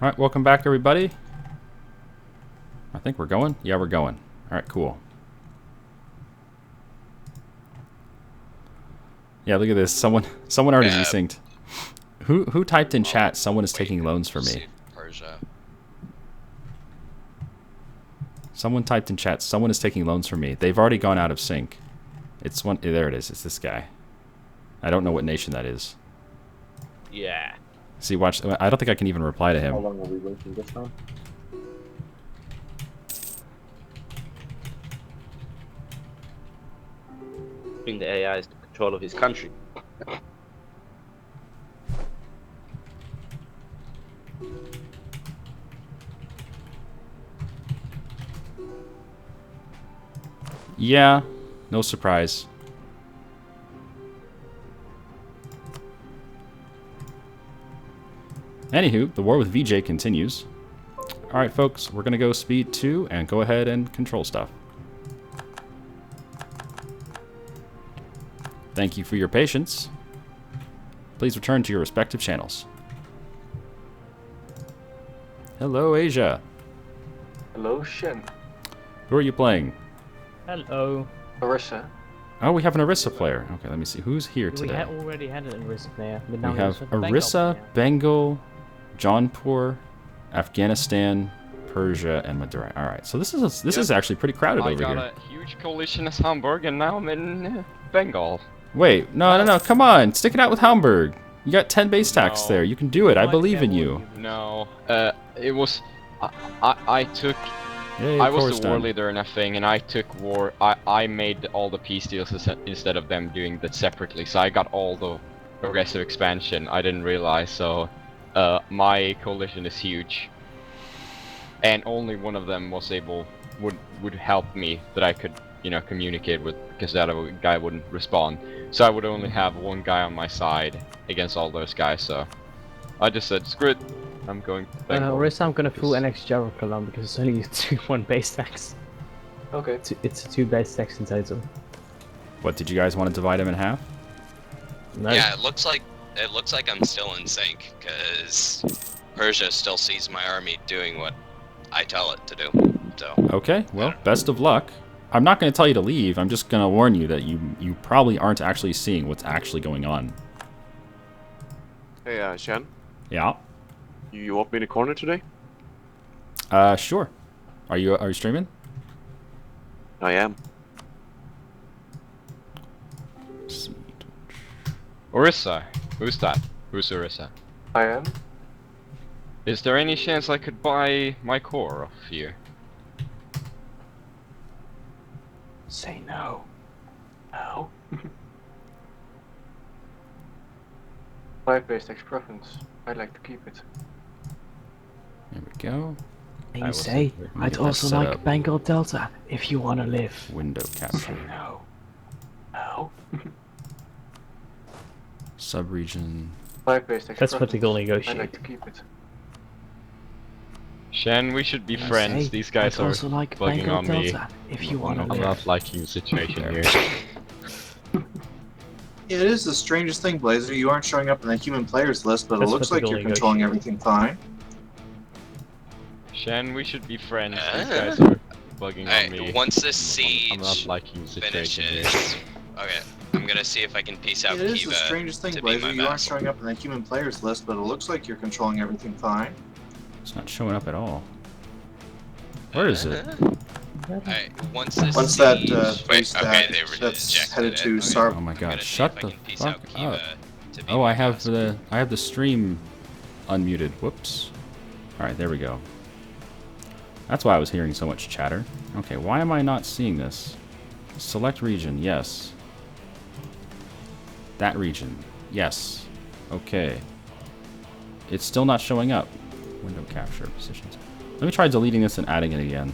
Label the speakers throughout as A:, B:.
A: Alright, welcome back everybody. I think we're going? Yeah, we're going. Alright, cool. Yeah, look at this. Someone already desynced. Who typed in chat, someone is taking loans for me?
B: Persia.
A: Someone typed in chat, someone is taking loans for me. They've already gone out of sync. It's one, there it is. It's this guy. I don't know what nation that is.
C: Yeah.
A: See, watch. I don't think I can even reply to him.
D: How long will we waiting this time?
C: Bring the AIs to control of his country.
A: Yeah, no surprise. Anywho, the war with VJ continues. Alright folks, we're gonna go speed 2 and go ahead and control stuff. Thank you for your patience. Please return to your respective channels. Hello Asia.
D: Hello, Shen.
A: Who are you playing?
E: Hello.
D: Marissa.
A: Oh, we have an Orissa player. Okay, let me see. Who's here
E: We
A: today?
E: already had an Orissa player. But
A: We
E: now
A: have
E: there's a Bengal
A: Orissa,
E: player.
A: Bengal, Jaunpur, Afghanistan, Persia, and Madurai. All right, so this is actually pretty crowded
F: I
A: over
F: got
A: here.
F: a huge coalition as Hamburg, and now I'm in Bengal.
A: Wait, no, come on, stick it out with Hamburg. You got 10 base tax
F: No.
A: there. You can do it. I
E: Like
A: believe
E: that
A: in
E: one
A: you.
F: No, it was. I took.
A: Yay,
F: I was
A: course
F: the war
A: done.
F: leader and everything, and I took war. I made all the peace deals instead of them doing that separately. So I got all the aggressive expansion. I didn't realize. So, my coalition is huge, and only one of them was able would help me that I could communicate with, because that other guy wouldn't respond. So I would only have one guy on my side against all those guys. So I just said, screw it. I'm going to Bengal.
E: Orissa, I'm gonna full
F: because-
E: annex Jericho because it's only one base tax.
D: Okay.
E: It's a 2 base tax in total.
A: What, did you guys want to divide him in half?
E: No.
B: Yeah, it looks like I'm still in sync because Persia still sees my army doing what I tell it to do. So
A: Okay, well, best of luck. I'm not going to tell you to leave. I'm just going to warn you that you probably aren't actually seeing what's actually going on.
G: Hey, Shen,
A: Yeah.
G: you want me in a corner today?
A: Sure. Are you streaming?
G: I am.
F: Orissa, who's that? Who's Orissa?
D: I am.
F: Is there any chance I could buy my core off you?
E: Say no.
D: No. 5 base tax preference. I'd like to keep it.
A: There we go.
E: And
F: I
E: you
F: will
E: say,
F: sit here.
A: Let me
E: I'd
A: get that
E: also
A: set
E: like
A: up.
E: Bengal Delta if you wanna live.
A: Window capture.
E: Say no.
D: No.
A: Subregion.
D: 5 base tax
E: That's
D: preference.
E: political
D: I'd
E: negotiate.
D: like to keep it.
F: Shen, we should be
E: I
F: friends.
E: say,
F: These guys
E: I'd
F: are
E: also like
F: bugging
E: Bengal
F: on me.
E: Delta if you wanna
F: I'm
E: live.
F: not liking the situation
A: There.
F: here.
H: Yeah, it is the strangest thing, Blazer. You aren't showing up in the human players list, but
E: That's
H: it looks
E: what
H: like
E: they're
H: you're
E: going
H: controlling
E: negotiate.
H: everything fine.
F: Shen, we should be friends. These guys are bugging on me.
B: Alright, once this
F: I'm not
B: siege
F: liking the situation here.
B: finishes, okay, I'm gonna see if I can piece out
H: Yeah, it is
B: Kiva
H: the strangest thing,
B: to be my
H: Blazer. You aren't
B: vassal.
H: showing up in the human players list, but it looks like you're controlling everything fine.
A: It's not showing up at all. Where is it?
B: Alright, once this
H: Once that
B: siege...
H: base
B: Wait, okay,
H: tax
B: they
H: that's
B: rejected
H: headed
B: it.
H: to
B: Okay,
H: Sar.
A: Oh my
B: I'm
A: god,
B: gonna see
A: shut
B: if I
A: the
B: can piece
A: fuck
B: out Kiva
A: up.
B: to be
A: Oh,
B: my
A: I have
B: vassal.
A: the stream unmuted. Whoops. Alright, there we go. That's why I was hearing so much chatter. Okay, why am I not seeing this? Select region, yes. That region, yes. Okay. It's still not showing up. Window capture positions. Let me try deleting this and adding it again.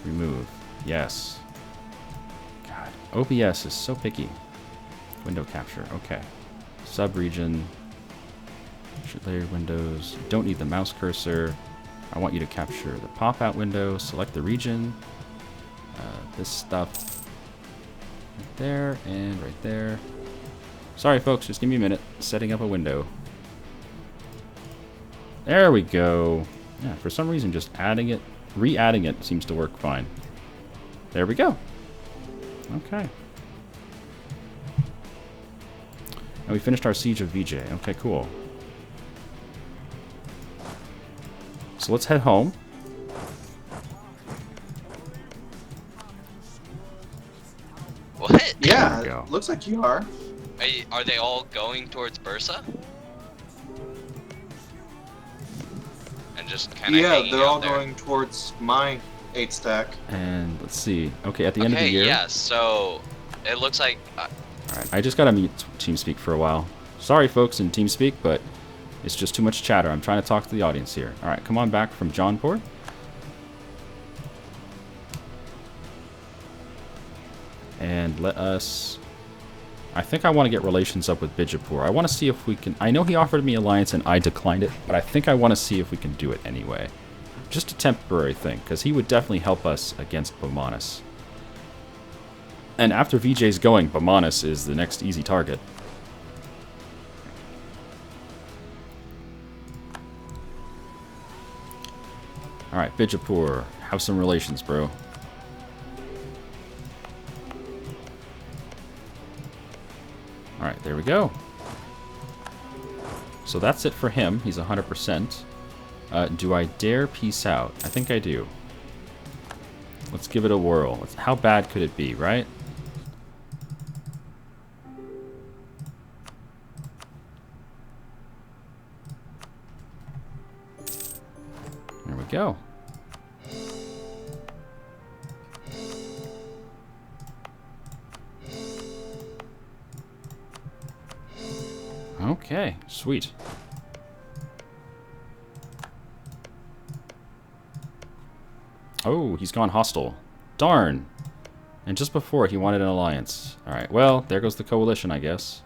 A: Remove. Yes. God, OBS is so picky. Window capture, okay. Subregion. Should layered windows. You don't need the mouse cursor. I want you to capture the pop-out window. Select the region. This stuff. Right there and right there. Sorry folks, just give me a minute. Setting up a window. There we go. Yeah, for some reason, just adding it, re-adding it seems to work fine. There we go. Okay. And we finished our siege of VJ. Okay, cool. So let's head home.
B: What?
A: There we
H: Yeah,
A: go.
H: looks like you are.
B: Are they all going towards Bursa? And just kind of
H: Yeah, they're all going towards my 8 stack.
A: And let's see. Okay, at the end of the year.
B: yeah, so it looks like...
A: Alright, I just gotta mute TeamSpeak for a while. Sorry, folks in TeamSpeak, but it's just too much chatter. I'm trying to talk to the audience here. Alright, come on back from Jaunpur. And let us... I think I want to get relations up with Bijapur. I want to see if we can... I know he offered me alliance and I declined it, but I think I want to see if we can do it anyway. Just a temporary thing, because he would definitely help us against Bamanas. And after VJ's going, Bamanas is the next easy target. Alright, Bijapur, have some relations, bro. Alright, there we go. So that's it for him. He's 100%. Do I dare peace out? I think I do. Let's give it a whirl. How bad could it be, right? There we go. Okay, sweet. Oh, he's gone hostile. Darn! And just before, he wanted an alliance. Alright, well, there goes the coalition, I guess.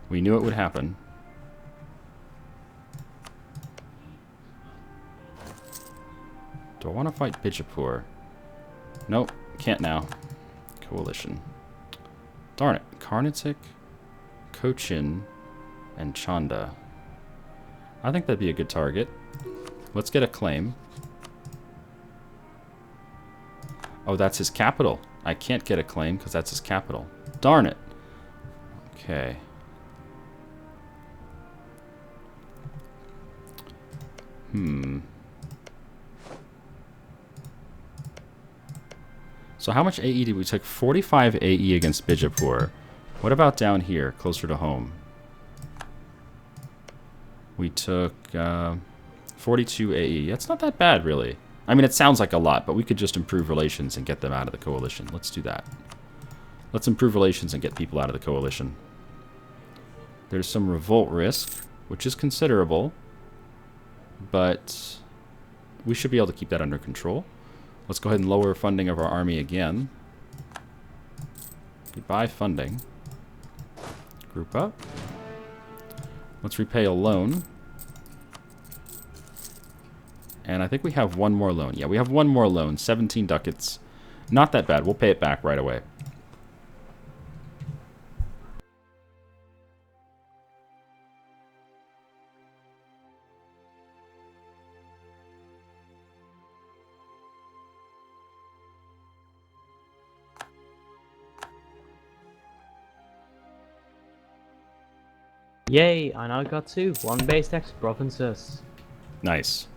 A: We knew it would happen. Do I want to fight Bijapur? Nope, can't now. Coalition. Darn it. Karnatik, Cochin, and Chanda. I think that'd be a good target. Let's get a claim. Oh, that's his capital. I can't get a claim because that's his capital. Darn it. Okay. So how much AE did we take? 45 AE against Bijapur. What about down here, closer to home? We took 42 AE. That's not that bad, really. I mean, it sounds like a lot, but we could just improve relations and get them out of the coalition. Let's do that. Let's improve relations and get people out of the coalition. There's some revolt risk, which is considerable, but we should be able to keep that under control. Let's go ahead and lower funding of our army again. Goodbye, funding. Group up. Let's repay a loan. And I think we have one more loan. Yeah, we have one more loan. 17 ducats. Not that bad. We'll pay it back right away.
E: Yay, I now got 2. 1 base tax provinces.
A: Nice.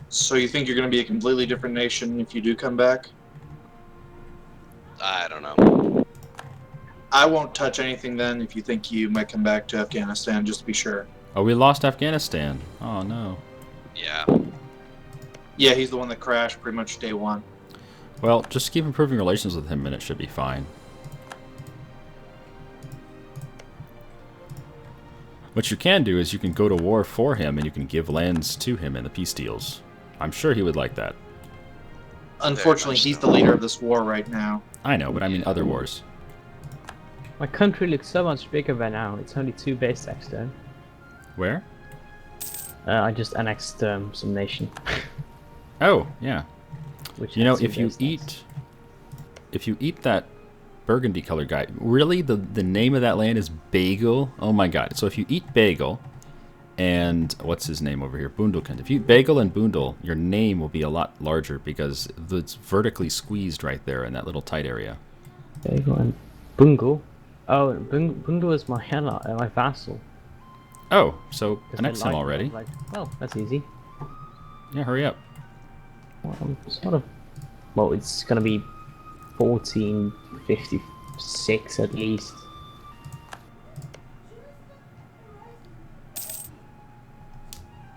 H: So you think you're going to be a completely different nation if you do come back?
B: I don't know.
H: I won't touch anything then if you think you might come back to Afghanistan, just to be sure.
A: Oh, we lost Afghanistan. Oh, no.
B: Yeah.
H: Yeah, he's the one that crashed pretty much day one.
A: Well, just keep improving relations with him and it should be fine. What you can do is you can go to war for him and you can give lands to him in the peace deals. I'm sure he would like that.
H: Unfortunately, he's the leader of this war right now.
A: I know, but I mean other wars.
E: My country looks so much bigger by now. It's only 2 base tax though.
A: Where?
E: I just annexed some nation.
A: Oh, yeah.
E: Which
A: You know,
E: has 2
A: if you
E: base tax.
A: eat that burgundy colored guy, really the name of that land is Bagel. Oh my god. So if you eat Bagel and what's his name over here? Bundelkund. If you Bagel and Bundel, your name will be a lot larger because it's vertically squeezed right there in that little tight area.
E: Bagel and Bungle. Oh, Bungle is my my vassal.
A: Oh, so
E: 'Cause
A: annex
E: they
A: him
E: like me.
A: already.
E: I'm like, well, that's easy.
A: Yeah, hurry up.
E: Well, I'm sort of. Well, it's gonna be 1456 at least.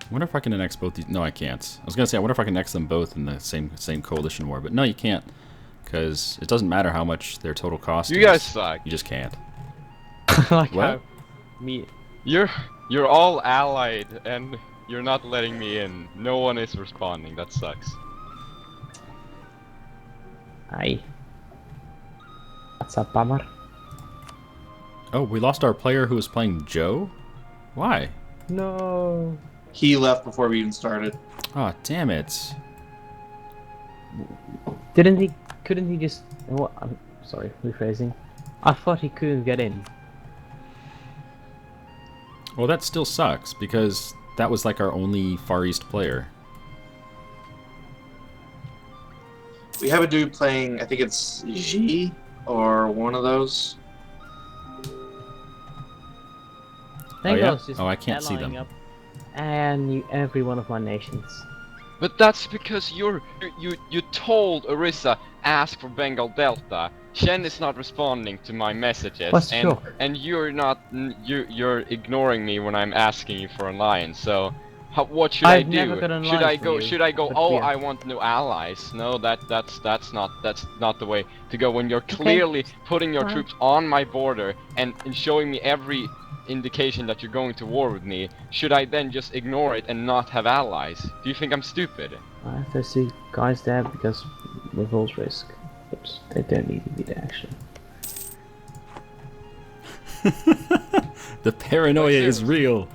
A: I wonder if I can annex both these. No, I can't. I was gonna say I wonder if I can annex them both in the same coalition war, but no, you can't, because it doesn't matter how much their total cost is.
F: You guys suck.
A: You just can't.
E: Like
A: What?
E: how me.
F: You're all allied, and you're not letting me in. No one is responding. That sucks.
E: Aye. What's up, Bummer?
A: Oh, we lost our player who was playing Joe? Why?
E: No.
H: He left before we even started.
A: Oh, damn it.
E: Couldn't he just? What? I'm sorry, rephrasing. I thought he couldn't get in.
A: Well, that still sucks, because that was like our only Far East player.
H: We have a dude playing, I think it's G or one of those.
E: Thank
A: yeah?
E: God it's just
A: Oh, I can't see them.
E: allying up and every one of my nations.
F: But that's because you told Orissa ask for Bengal Delta. Shen is not responding to my messages,
E: What's the shock?
F: and you're ignoring me when I'm asking you for an alliance. So, what should I
E: I've
F: do?
E: never got an
F: Should I
E: alliance
F: go?
E: for you,
F: Should I go?
E: but
F: Oh,
E: we are-
F: I want new allies. No, that's not the way to go. When you're clearly putting your
E: Fine.
F: troops on my border and showing me every indication that you're going to war with me, should I then just ignore it and not have allies? Do you think I'm stupid?
E: I have to see guys there because revolts risk. Oops, they don't need to be there actually.
A: The paranoia is
F: seriously.
A: real.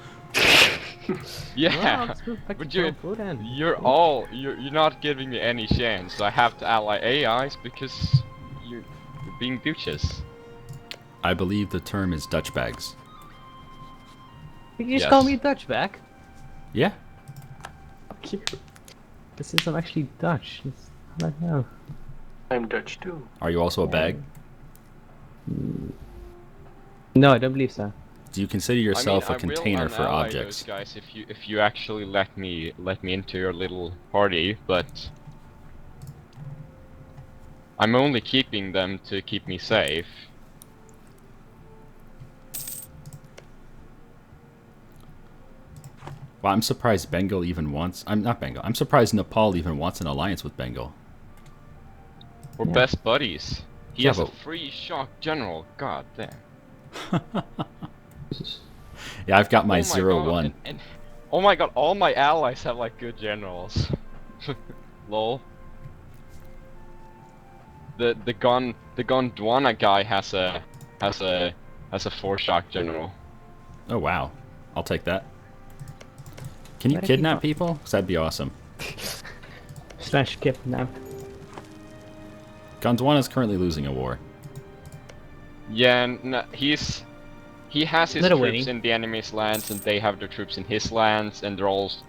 F: Yeah,
E: let's move back
F: but
E: to Joe then.
F: you're not giving me any chance. So I have to ally AIs because you're being douches.
A: I believe the term is Dutch bags.
E: You just
F: Yes.
E: call me Dutch back?
A: Yeah?
E: Fuck you. This is I'm actually Dutch. I don't know.
D: I'm Dutch too.
A: Are you also a bag?
E: No, I don't believe so.
A: Do you consider yourself
F: I
A: a
F: mean,
A: container
F: I will
A: for
F: unally
A: objects?
F: those guys if you actually let me into your little party, but I'm only keeping them to keep me safe.
A: Well, I'm surprised Bengal even wants... I'm not Bengal. I'm surprised Nepal even wants an alliance with Bengal.
F: We're
E: Yeah.
F: best buddies. He
A: Yeah,
F: has a
A: but-
F: free shock general. God damn.
A: Yeah, I've got my
F: Oh
A: 0-1.
F: God, and oh my god, all my allies have like good generals. Lol. The Gondwana guy has a 4-shock general.
A: Oh, wow. I'll take that. Can you
E: Where did he
A: kidnap
E: go?
A: people? Because that'd be awesome.
E: Slash kip now.
A: Gondwana is currently losing a war.
F: Yeah, no, he has his
E: Little
F: troops
E: winning.
F: in the enemy's lands, and they have their troops in his lands, and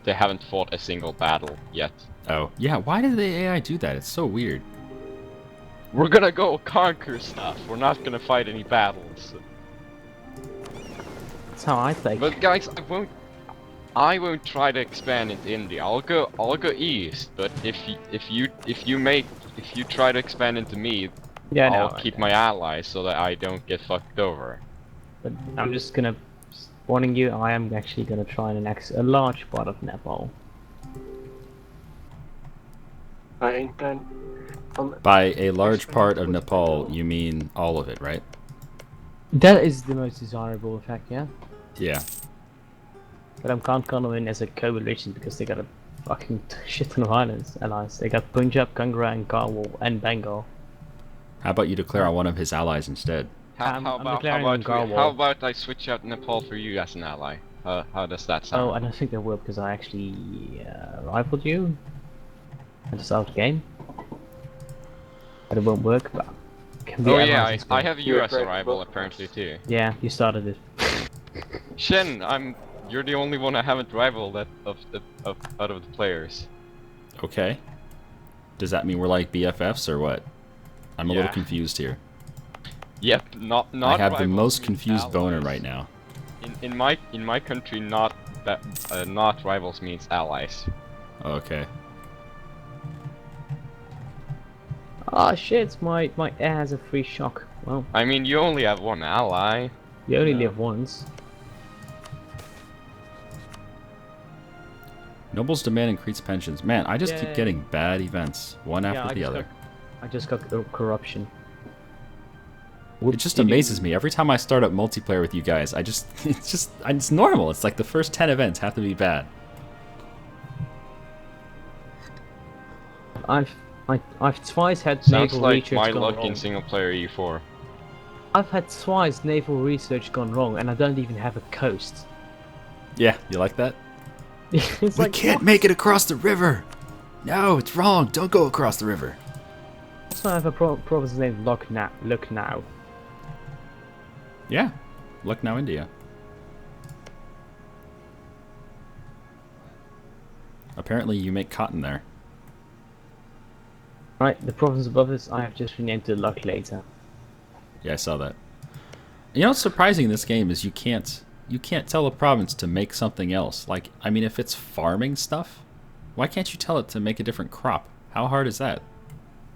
F: they haven't fought a single battle yet.
A: Oh, yeah, why did the AI do that? It's so weird.
F: We're gonna go conquer stuff. We're not gonna fight any battles.
E: That's how I think.
F: But guys, I won't try to expand into India. I'll go east. But if you try to expand into me,
E: yeah, I know.
F: I'll keep my allies so that I don't get fucked over.
E: But I'm just gonna warning you. I am actually gonna try and annex a large part of Nepal.
D: I intend.
A: By a large part of Nepal, you mean all of it, right?
E: That is the most desirable effect, yeah.
A: Yeah.
E: But I can't call them in as a coalition because they got a fucking shit ton of allies. They got Punjab, Kangra, and Karwal, and Bengal.
A: How about you declare on one of his allies instead?
E: I'm declaring on Garwal.
F: How about I switch out Nepal for you as an ally? How does that sound?
E: Oh, I don't think that will because I actually rivaled you at the start of the game. But it won't work. But can be
F: Oh yeah,
E: allies
F: I
E: instead.
F: have you as a rival apparently too.
E: Yeah, you started it.
F: Shen, I'm You're the only one I haven't rivaled out of the players.
A: Okay. Does that mean we're like BFFs or what? I'm a little
F: Yeah.
A: confused here.
F: Yep, not
A: I have the
F: rivals
A: most
F: means
A: confused boner
F: allies.
A: right now.
F: In my country, not rivals means allies.
A: Okay.
E: Ah shit, my air has a free shock. Well,
F: I mean, you only have one ally.
E: you only
F: No.
E: live once.
A: Nobles demand increased pensions. Man, I just keep
E: Yay.
A: getting bad events, one after the other.
E: I just got corruption.
A: It just amazes me. Every time I start up multiplayer with you guys, it's normal. It's like the first 10 events have to be bad.
E: I've twice had
F: Sounds
E: naval
F: like
E: research
F: my
E: gone
F: luck
E: wrong.
F: in single player EU4.
E: I've had twice naval research gone wrong, and I don't even have a coast.
A: Yeah, you like that?
E: It's
A: We
E: like,
A: can't
E: what?
A: make it across the river! No, it's wrong. Don't go across the river.
E: So I have a province named Look Now.
A: Yeah. Lucknow, India. Apparently you make cotton there.
E: Right, the province above us, I have just renamed to Luck Later.
A: Yeah, I saw that. You know what's surprising in this game is you can't tell a province to make something else. Like, I mean, if it's farming stuff, why can't you tell it to make a different crop? How hard is that?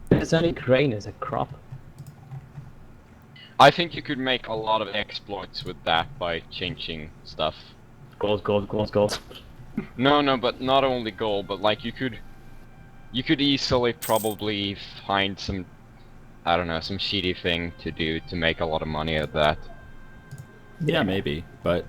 E: There's only grain as a crop.
F: I think you could make a lot of exploits with that by changing stuff.
E: Gold.
F: No, but not only gold, but like you could easily probably find some, I don't know, some shitty thing to do to make a lot of money out of that.
A: Yeah, maybe, but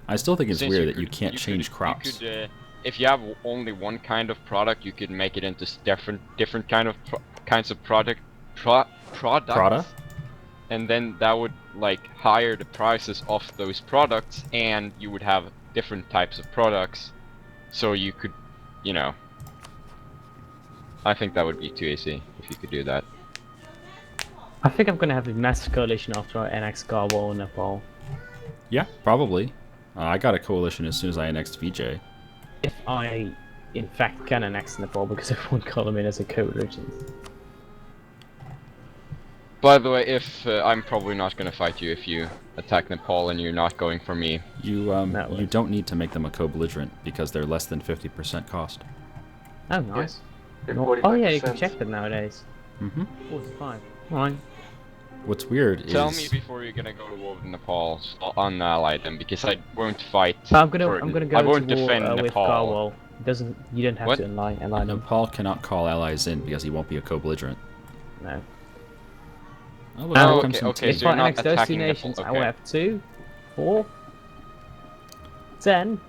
A: I still think it's
F: Since
A: weird
F: you
A: that you
F: could-
A: can't change crops.
F: You could, if you have only one kind of product, you could make it into different kinds of products.
A: Prada?
F: And then that would like higher the prices of those products, and you would have different types of products, so you could, you know. I think that would be too easy if you could do that.
E: I think I'm gonna have a massive coalition after I annex Garwal and Nepal.
A: Yeah, probably. I got a coalition as soon as I annexed VJ.
E: If I, in fact, can annex Nepal, because I won't call them in as a coalition.
F: By the way, if I'm probably not gonna fight you if you attack Nepal and you're not going for me.
A: You
E: That
A: you
E: works.
A: don't need to make them a co-belligerent because they're less than 50% cost.
E: Oh, nice.
D: They're
E: Oh yeah, you can
D: 45%.
E: check that nowadays.
A: Mm-hmm.
E: 45. Alright.
A: What's weird
F: Tell
A: is
F: me before you're gonna go to war with Nepal, unally them, because I won't fight.
E: But I'm gonna go
F: I won't
E: to war
F: defend
E: with
F: Nepal.
E: Garwal. You don't have
F: What?
E: to ally them.
A: Nepal cannot call allies in because he won't be a co-belligerent.
E: No.
A: Oh, look,
F: Oh,
A: here comes some
F: okay,
A: tea.
F: so
E: If
F: you're
E: I
F: not
E: annex those two
F: attacking Nepal,
E: nations, I
F: okay.
E: will have 2, 4, 10,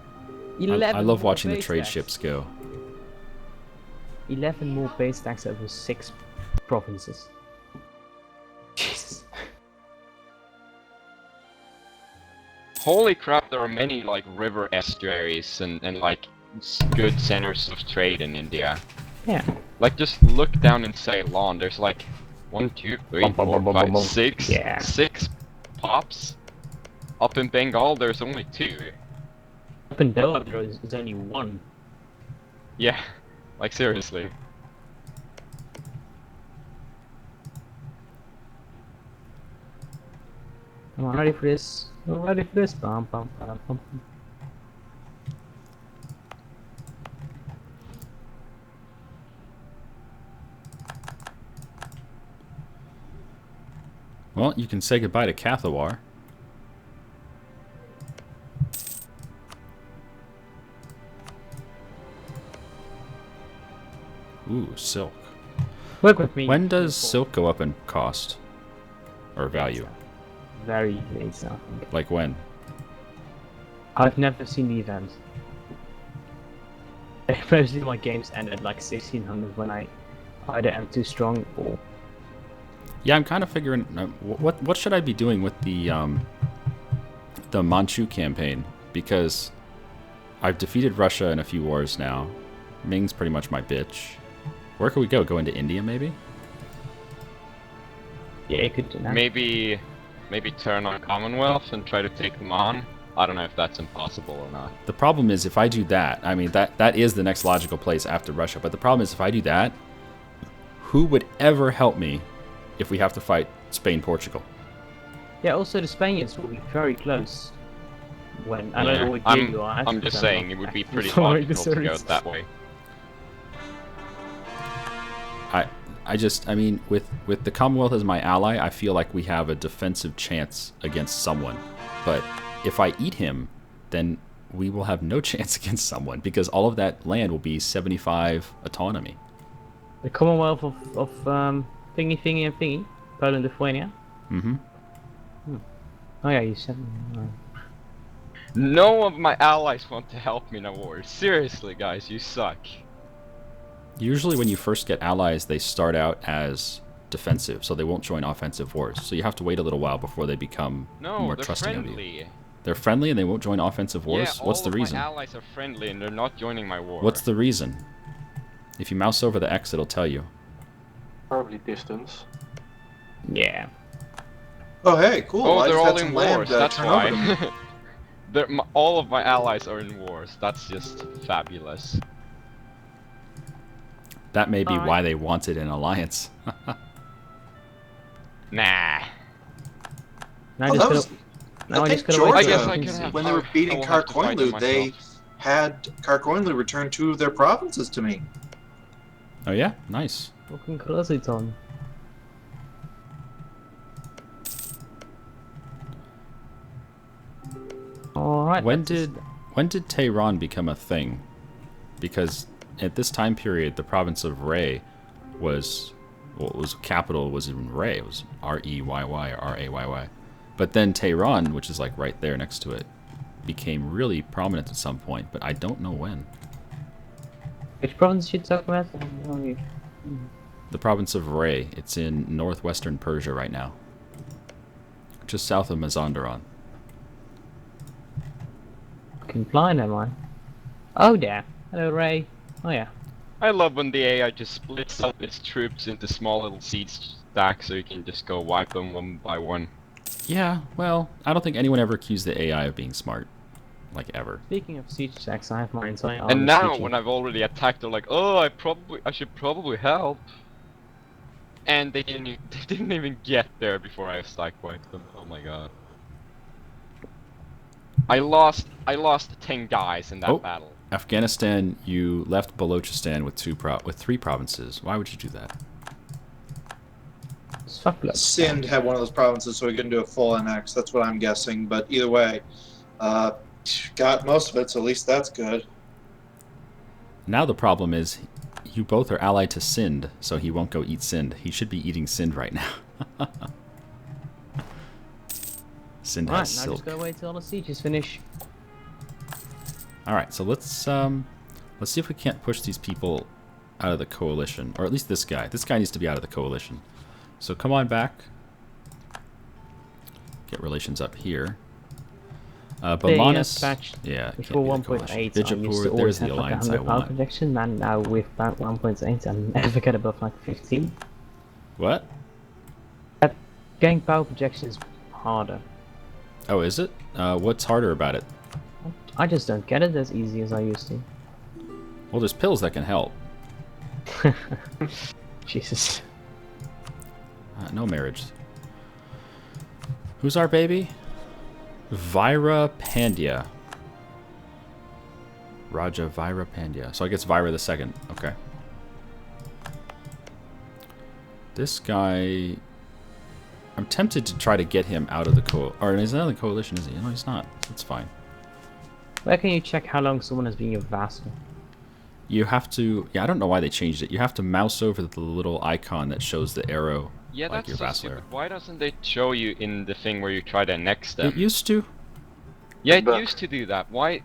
E: 11
A: I love
E: more
A: watching the
E: base
A: trade
E: stacks.
A: ships go.
E: 11 more base stacks over 6 provinces. Jesus.
F: Holy crap, there are many like river estuaries and like good centers of trade in India.
E: Yeah.
F: Like just look down in Ceylon, there's like 1, 2, 3,
E: Bum, bum,
F: 4,
E: bum, bum,
F: 5,
E: bum.
F: 6,
E: Yeah.
F: 6 pops. Up in Bengal there's only 2.
E: Up in Doha there is only 1.
F: Yeah, like seriously.
E: Am I ready for this? I'm ready for this. Bum, bum, bum, bum.
A: Well, you can say goodbye to Cathawar. Ooh, silk.
E: Work with me.
A: When does
E: people.
A: silk go up in cost? Or value?
E: Very late, I think.
A: Like when?
E: I've never seen the event. Mostly my games end at like 1600 when I either am too strong or...
A: Yeah, I'm kind of figuring what should I be doing with the Manchu campaign, because I've defeated Russia in a few wars now. Ming's pretty much my bitch. Where could we go? Go into India maybe?
E: Yeah, you could do that.
F: Maybe turn on Commonwealth and try to take them on. I don't know if that's impossible or not.
A: The problem is if I do that, I mean, that is the next logical place after Russia. But the problem is if I do that, who would ever help me if we have to fight Spain, Portugal?
E: Yeah, also the Spaniards will be very close. When I
F: Yeah,
E: don't know what year you are.
F: I'm just saying it would be pretty
E: following the
F: logical to go
E: series.
F: that way.
A: I mean, with the Commonwealth as my ally, I feel like we have a defensive chance against someone. But if I eat him, then we will have no chance against someone because all of that land will be 75 autonomy.
E: The Commonwealth of thingy and thingy, Poland, Lithuania.
A: Mm-hmm.
E: Oh yeah, you said.
F: No of my allies want to help me in a war. Seriously, guys, you suck.
A: Usually when you first get allies, they start out as defensive, so they won't join offensive wars. So you have to wait a little while before they become
F: No,
A: more
F: they're
A: trusting
F: friendly.
A: of you. They're friendly and they won't join offensive wars?
F: Yeah,
A: What's the reason?
F: all of my allies are friendly and they're not joining my war.
A: What's the reason? If you mouse over the X, it'll tell you.
D: Probably distance.
E: Yeah.
H: Oh, hey, cool.
F: Oh,
H: I
F: they're
H: just
F: all
H: had some
F: in
H: land
F: wars, that's
H: turn over to me.
F: why. All of my allies are in wars. That's just fabulous.
A: That may be
E: Alright.
A: why they wanted an alliance.
F: Nah.
E: Now
H: Oh,
E: just
H: that was-
E: now
H: I
E: I
H: think
E: just gotta wait
F: I guess
E: for
F: I
E: it.
F: can have-
H: when they were
F: I
H: beating
F: will have to fight them
H: Karkoinlu, they
F: myself.
H: had Karkoinlu return 2 of their provinces to me.
A: Oh yeah? Nice.
E: Fucking Colosseton. Alright.
A: When did Tehran become a thing? Because at this time period, the province of Ray was capital was in Ray. It was R-E-Y-Y or R-A-Y-Y. But then Tehran, which is like right there next to it, became really prominent at some point, but I don't know when.
E: Which province should talk about?
A: The province of Ray. It's in northwestern Persia right now. Just south of Mazandaran.
E: Fucking blind am I? Oh there. Hello Ray. Oh yeah.
F: I love when the AI just splits up its troops into small little siege stacks so you can just go wipe them one by one.
A: Yeah, well, I don't think anyone ever accused the AI of being smart. Like, ever.
E: Speaking of siege stacks, I have my entire army
F: And now,
E: sieging.
F: when I've already attacked, they're like, "Oh, I should probably help." And they didn't even get there before I stack wiped them. Oh my god. I lost 10 guys in that
A: Oh.
F: battle.
A: Afghanistan, you left Balochistan with 3 provinces. Why would you do that?
E: It's fuck blood.
H: Sind had one of those provinces, so he couldn't do a full annex. That's what I'm guessing. But either way, got most of it, so at least that's good.
A: Now the problem is, you both are allied to Sind, so he won't go eat Sind. He should be eating Sind right now. Sind
E: Right, now
A: has
E: just
A: silk.
E: gotta wait till all the sieges finish.
A: Alright, so let's see if we can't push these people out of the coalition. Or at least this guy. This guy needs to be out of the coalition. So come on back. Get relations up here. Bamanis.
E: patch
A: Yeah, can't
E: before
A: be the
E: 1.8,
A: coalition.
E: I used to
A: Bijapur,
E: always
A: there's the
E: have like
A: alliance I
E: 100 power
A: want.
E: projection, and now with about 1.8, I never get above like 15.
A: What?
E: Getting power projection is harder.
A: Oh, is it? What's harder about it?
E: I just don't get it as easy as I used to.
A: Well, there's pills that can help.
E: Jesus.
A: No marriage. Who's our baby? Vyra Pandya. Raja Vyra Pandya. So I guess Vyra the second. Okay. This guy... I'm tempted to try to get him out of the or he's not in the coalition, is he? No, he's not. That's fine.
E: Where can you check how long someone has been your vassal?
A: You have to... Yeah, I don't know why they changed it. You have to mouse over the little icon that shows the arrow.
F: Yeah,
A: like
F: that's
A: your
F: so
A: vassal
F: stupid.
A: arrow.
F: Why doesn't it show you in the thing where you try to annex them?
A: It used to.
F: Yeah, it
D: But-
F: used to do that. Why?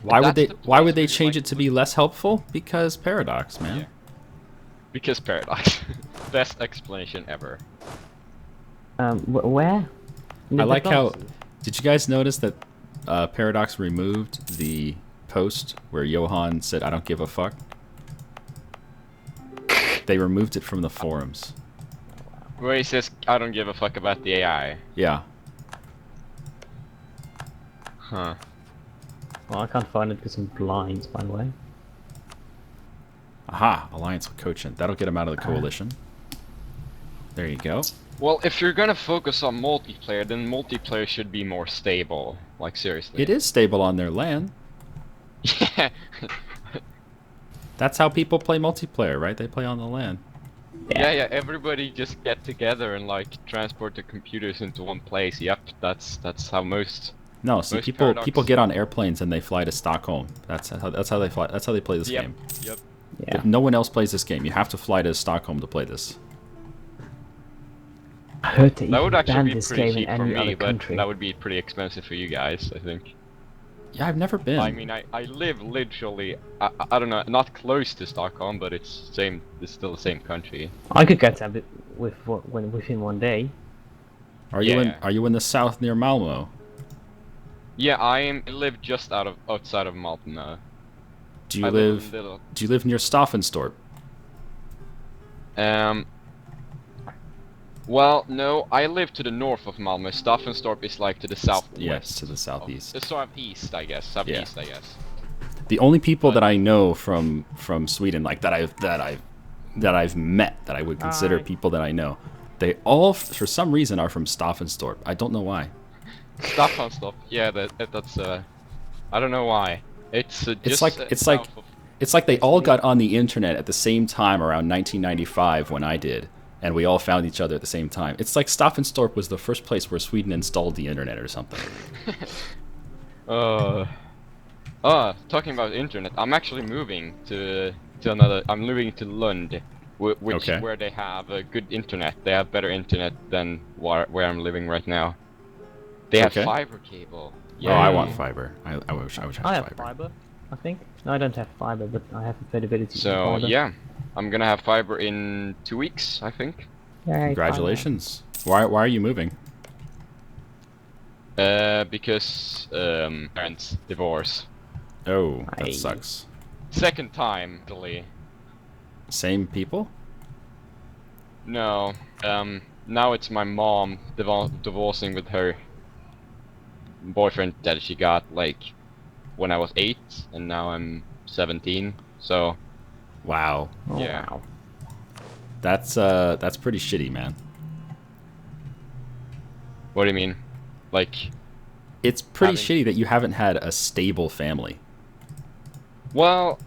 A: Why would
F: That's
A: they?
F: the
A: Why
F: place
A: would they
F: where you,
A: change
F: like,
A: it to be less helpful? Because paradox, man.
F: Yeah. Because paradox. Best explanation ever.
E: Where? In the
A: I like how.
E: diplomacy?
A: Did you guys notice that Paradox removed the post where Johan said, "I don't give a fuck"? They removed it from the forums.
F: Where he says, "I don't give a fuck about the AI."
A: Yeah.
F: Huh.
E: Well, I can't find it because I'm blind, by the way.
A: Aha, alliance with Cochin. That'll get him out of the coalition. There you go.
F: Well, if you're gonna focus on multiplayer, then multiplayer should be more stable. Like, seriously.
A: It is stable on their land.
F: Yeah.
A: That's how people play multiplayer, right? They play on the land.
F: Yeah, everybody just get together and like transport the computers into one place. Yep, that's how most.
A: No, see,
F: Most
A: people
F: paradox.
A: get on airplanes and they fly to Stockholm. That's how they fly. That's how they play this game.
F: Yep.
E: Yeah.
A: No one else plays this game. You have to fly to Stockholm to play this.
E: I heard they
F: That would
E: even
F: actually
E: banned
F: be
E: this
F: pretty
E: game
F: cheap
E: in
F: for
E: any
F: me,
E: other
F: but
E: country.
F: that would be pretty expensive for you guys, I think.
A: Yeah, I've never been.
F: I mean, I live literally, I don't know, not close to Stockholm, but it's still the same country.
E: I could get that within one day.
A: Are you
F: Yeah.
A: in the south near Malmo?
F: Yeah, I live just outside of Malmö.
A: Do you
F: I
A: live
F: in little,
A: Do you live near Staffanstorp?
F: Well, no, I live to the north of Malmö. Staffanstorp is like to the southwest.
A: Yes, to the southeast.
F: The southeast, I guess. Southeast, I guess.
A: The only people that I know from Sweden, like that I've met, that I would consider people that I know, they all for some reason are from Staffanstorp. I don't know why.
F: Staffanstorp, yeah, that's I don't know why. It's just
A: It's like they all got on the internet at the same time around 1995 when I did, and we all found each other at the same time. It's like Staffanstorp was the first place where Sweden installed the internet or something.
F: Talking about internet, I'm actually moving to another. I'm moving to Lund, which
A: Okay.
F: where they have a good internet. They have better internet than where I'm living right now. They have
A: Okay.
F: fiber cable.
A: Oh, I want fiber. I wish I
E: I
A: have
E: have
A: fiber.
E: fiber, I think. No, I don't have fiber, but I have the ability to
F: So
E: fiber.
F: yeah, I'm gonna have fiber in 2 weeks, I think.
E: Yay,
A: Congratulations. Why are you moving?
F: Because parents divorce.
A: Oh, that
E: Aye.
A: sucks.
F: Second time, actually.
A: Same people?
F: No. Now it's my mom divorcing with her boyfriend that she got like when I was 8, and now I'm 17. So
A: Wow.
E: Oh,
F: yeah.
E: wow.
A: That's pretty shitty, man.
F: What do you mean? Like,
A: It's pretty
F: Having-
A: shitty that you haven't had a stable family.
F: well,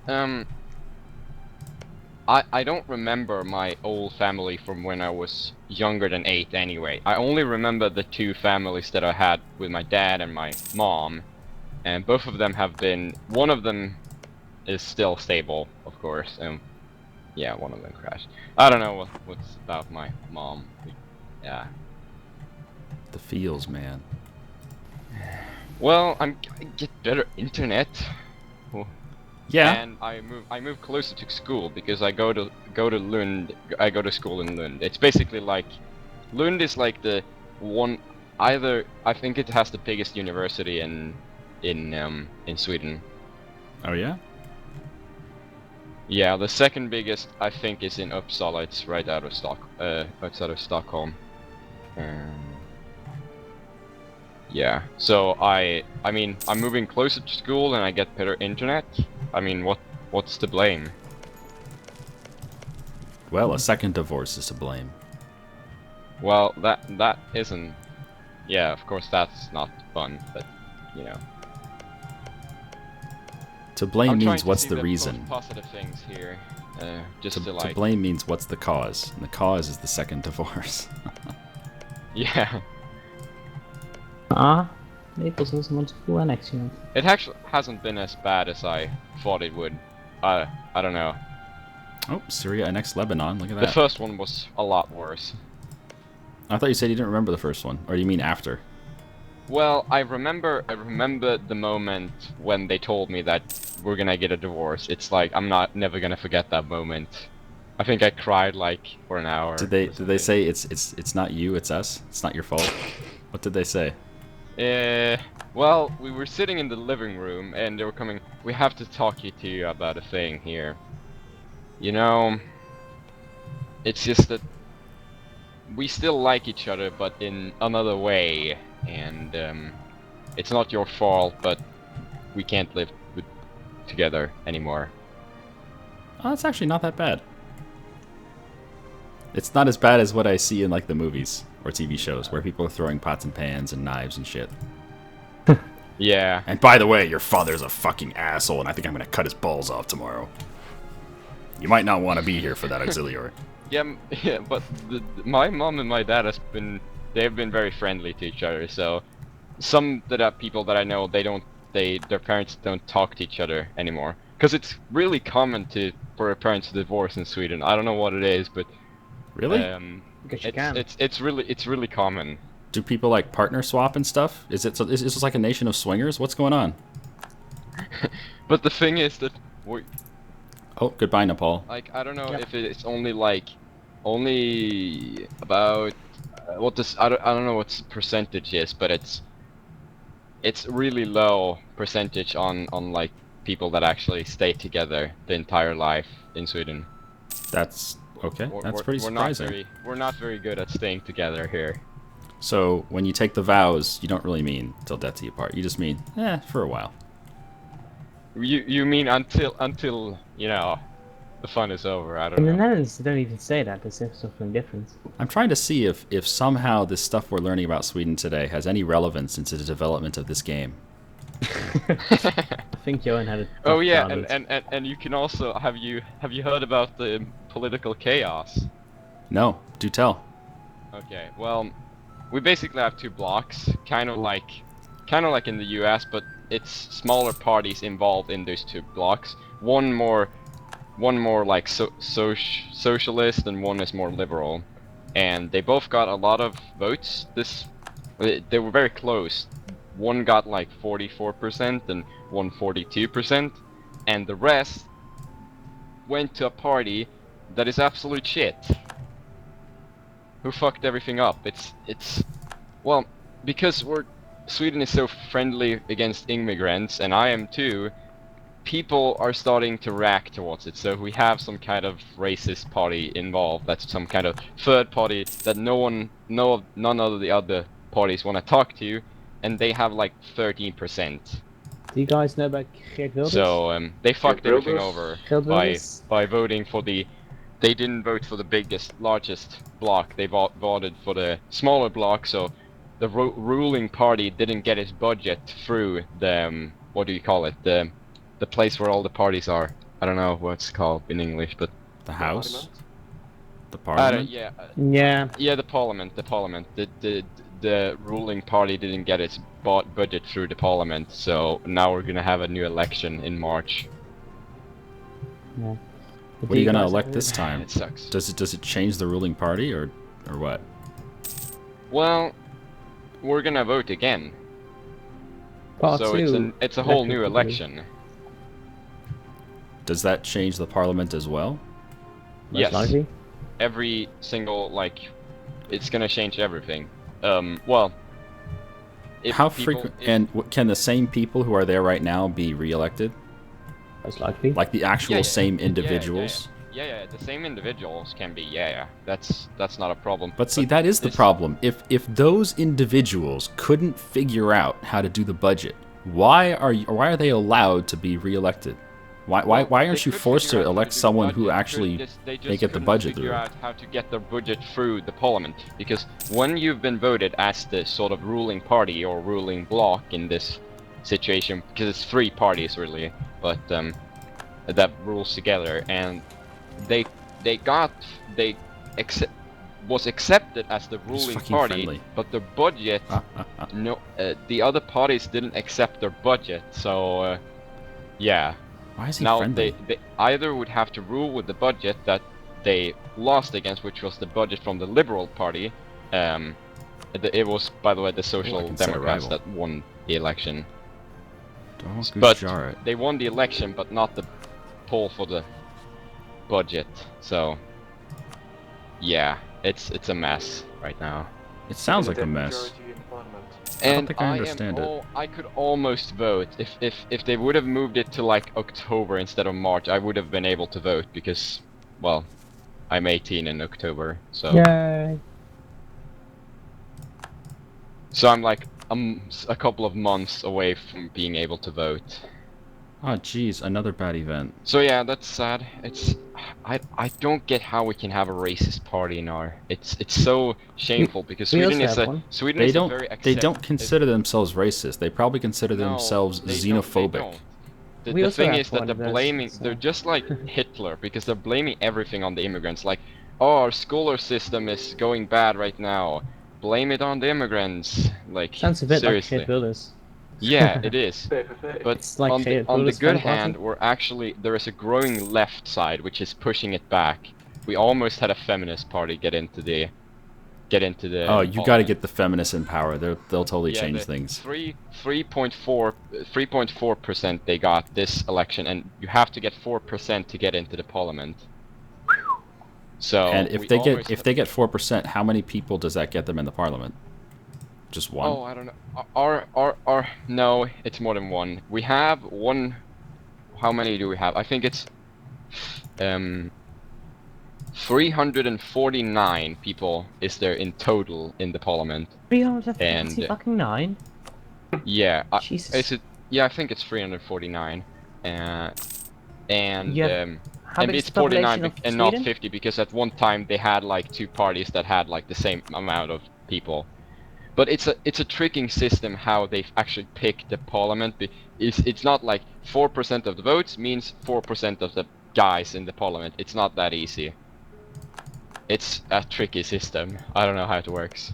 F: I don't remember my old family from when I was younger than 8 anyway. I only remember the 2 families that I had with my dad and my mom, and both of them have been, one of them is still stable, of course, and yeah, one of them crashed. I don't know what's about my mom. Yeah.
A: The feels, man.
F: Well, I get better internet.
A: Yeah.
F: And I move closer to school because I go to Lund. I go to school in Lund. It's basically like Lund is like the one, either I think it has the biggest university in Sweden.
A: Oh yeah.
F: Yeah, the second biggest I think is in Uppsala. It's right outside of Stockholm. Yeah, so I mean, I'm moving closer to school and I get better internet. I mean, what's to blame?
A: Well, a second divorce is to blame.
F: Well, that isn't. Yeah, of course that's not fun, but you know.
A: To blame
F: I'm trying
A: means
F: to
A: what's
F: see
A: the reason.
F: most positive things here, just to
A: To
F: like.
A: blame means what's the cause, and the cause is the second divorce.
F: Yeah,
E: Naples also wants to annex you.
F: it actually hasn't been as bad as I thought it would. I don't know.
A: Oh, Syria annexed Lebanon. Look at
F: The
A: that.
F: first one was a lot worse.
A: I thought you said you didn't remember the first one, or do you mean after?
F: Well, I remember the moment when they told me that we're gonna get a divorce. It's like I'm never gonna forget that moment. I think I cried like for an hour.
A: Did they
F: or something.
A: say it's not you, it's us? It's not your fault? What did they say?
F: Well, we were sitting in the living room and they were coming. We have to talk to you about a thing here. You know, it's just that we still like each other, but in another way. And it's not your fault, but we can't live together anymore.
A: Oh, it's actually not that bad. It's not as bad as what I see in like the movies or TV shows where people are throwing pots and pans and knives and shit.
F: Yeah.
A: And by the way, your father's a fucking asshole, and I think I'm gonna cut his balls off tomorrow. You might not want to be here for that auxiliary.
F: Yeah, but my mom and my dad they've been very friendly to each other. So some people that I know, their parents don't talk to each other anymore. Because it's really common for a parent to divorce in Sweden. I don't know what it is, but
A: Really?
E: Because you can.
F: It's really common.
A: Do people like partner swap and stuff? Is this like a nation of swingers? What's going on?
F: But the thing is that
A: Oh, goodbye, Nepal.
F: like I don't know if it's only about I don't know what percentage is, but it's really low percentage on like people that actually stay together the entire life in Sweden.
A: That's okay. That's pretty surprising.
F: We're not very good at staying together here.
A: So when you take the vows, you don't really mean till death do you part. You just mean for a while.
F: You mean until you know the fun is over? I don't
E: In the
F: know.
E: Netherlands, they don't even say that. They say something different.
A: I'm trying to see if somehow this stuff we're learning about Sweden today has any relevance into the development of this game.
E: I think Johan had it.
F: Oh yeah,
E: childhood.
F: and you can also have you heard about the political chaos?
A: No, do tell.
F: Okay, well, we basically have two blocks, kind of like in the US, but it's smaller parties involved in those two blocks. One more like socialist, and one is more liberal, and they both got a lot of votes. They were very close. One got like 44% and one 42%, and the rest went to a party that is absolute shit. Who fucked everything up? It's well, because Sweden is so friendly against immigrants, and I am too. People are starting to react towards it, so we have some kind of racist party involved. That's some kind of third party that none of the other parties want to talk to, and they have like 13%.
E: Do you guys know about Geert Wilders?
F: So they fucked
H: Geert
F: everything
H: Wilders?
F: over
E: Geert Wilders?
F: by voting for they didn't vote for the largest block. They voted for the smaller block, so the ruling party didn't get its budget through the what do you call it, the place where all the parties are. I don't know what's called in English, but
A: The House? The
F: I
A: Parliament?
E: Yeah.
F: yeah, the Parliament. The ruling party didn't get its budget through the Parliament, so now we're gonna have a new election in March.
E: Yeah. But
A: What are
E: do
A: you gonna
E: guys
A: elect
E: have-
A: this time?
F: It sucks.
A: Does it change the ruling party or what?
F: Well, we're gonna vote again,
E: Part
F: so
E: two,
F: it's a whole new
E: electric
F: election.
A: Does that change the parliament as well?
E: most
F: Yes.
E: likely.
F: Every single it's gonna change everything. Well, if
A: How
F: people-
A: frequent
F: if-
A: and can the same people who are there right now be re-elected?
E: Most likely.
A: Like the actual
F: Yeah,
A: same
F: yeah,
A: individuals?
F: Yeah, the same individuals can be. Yeah, that's not a problem.
A: But see, that is the
F: this-
A: problem. If those individuals couldn't figure out how to do the budget, why are they allowed to be re-elected? Why
F: Well,
A: aren't
F: they
A: you
F: could
A: forced
F: figure
A: to
F: out how
A: elect
F: do the
A: someone who
F: budget.
A: actually
F: They just
A: may get the
F: couldn't
A: budget
F: figure
A: through?
F: out how to get their budget through the parliament, because when you've been voted as the sort of ruling party or ruling bloc in this situation, because it's three parties really, but that rules together, and was accepted as the ruling
A: fucking
F: party,
A: friendly.
F: but the budget the other parties didn't accept their budget, so yeah.
A: Why is he
F: Now
A: friendly?
F: they either would have to rule with the budget that they lost against, which was the budget from the Liberal Party. It was, by the way, the Social
A: consider
F: Democrats
A: rival.
F: that won the election.
A: Don't
F: But
A: jar it.
F: they won the election, but not the poll for the budget. So yeah, it's a mess right now.
A: It sounds like a
D: Independent
A: mess.
D: majority in Parliament.
A: I don't think I understand it.
F: I could almost vote if they would have moved it to like October instead of March. I would have been able to vote because, well, I'm 18 in October, so
E: Yay.
F: so I'm like a couple of months away from being able to vote.
A: Oh, jeez, another bad event.
F: So yeah, that's sad. I don't get how we can have a racist party in our. It's so shameful because
E: we
F: Sweden
E: also
F: is
E: have
F: a
E: one.
F: Sweden
A: They
F: is a
A: don't.
F: very
A: They
F: accept-
A: don't consider themselves racist. They probably consider
F: No,
A: themselves
F: they
A: xenophobic.
F: don't. The
E: We also
F: thing
E: have
F: is that
E: one
F: they're
E: of those,
F: blaming.
E: so-
F: They're just like Hitler because they're blaming everything on the immigrants. Like, oh, our scholar system is going bad right now. Blame it on the immigrants. Like,
E: Sounds a bit
F: seriously.
E: like shared builders.
F: Yeah, it is. But
E: It's like
F: on the
E: shared
F: on the
E: builders
F: good
E: fan party.
F: hand, we're actually there is a growing left side which is pushing it back. We almost had a feminist party get into the
A: Oh, you got to get the feminists in power. They'll totally change things.
F: 3.4% they got this election, and you have to get 4% to get into the parliament. So
A: And if
F: we
A: they
F: almost
A: get 4%, how many people does that get them in the parliament? Just one?
F: Oh, I don't know. Our no, it's more than one. We have one. How many do we have? I think it's 349 people is there in total in the parliament.
E: 349?
F: Yeah,
E: Jesus.
F: is it? Yeah, I think it's 349. And
E: Yeah. How
F: and
E: big is
F: it's
E: the population
F: 49
E: of
F: and not
E: Sweden?
F: 50 because at one time they had like two parties that had like the same amount of people. But it's a tricking system how they actually pick the parliament. It's not like 4% of the votes means 4% of the guys in the parliament. It's not that easy. It's a tricky system. I don't know how it works.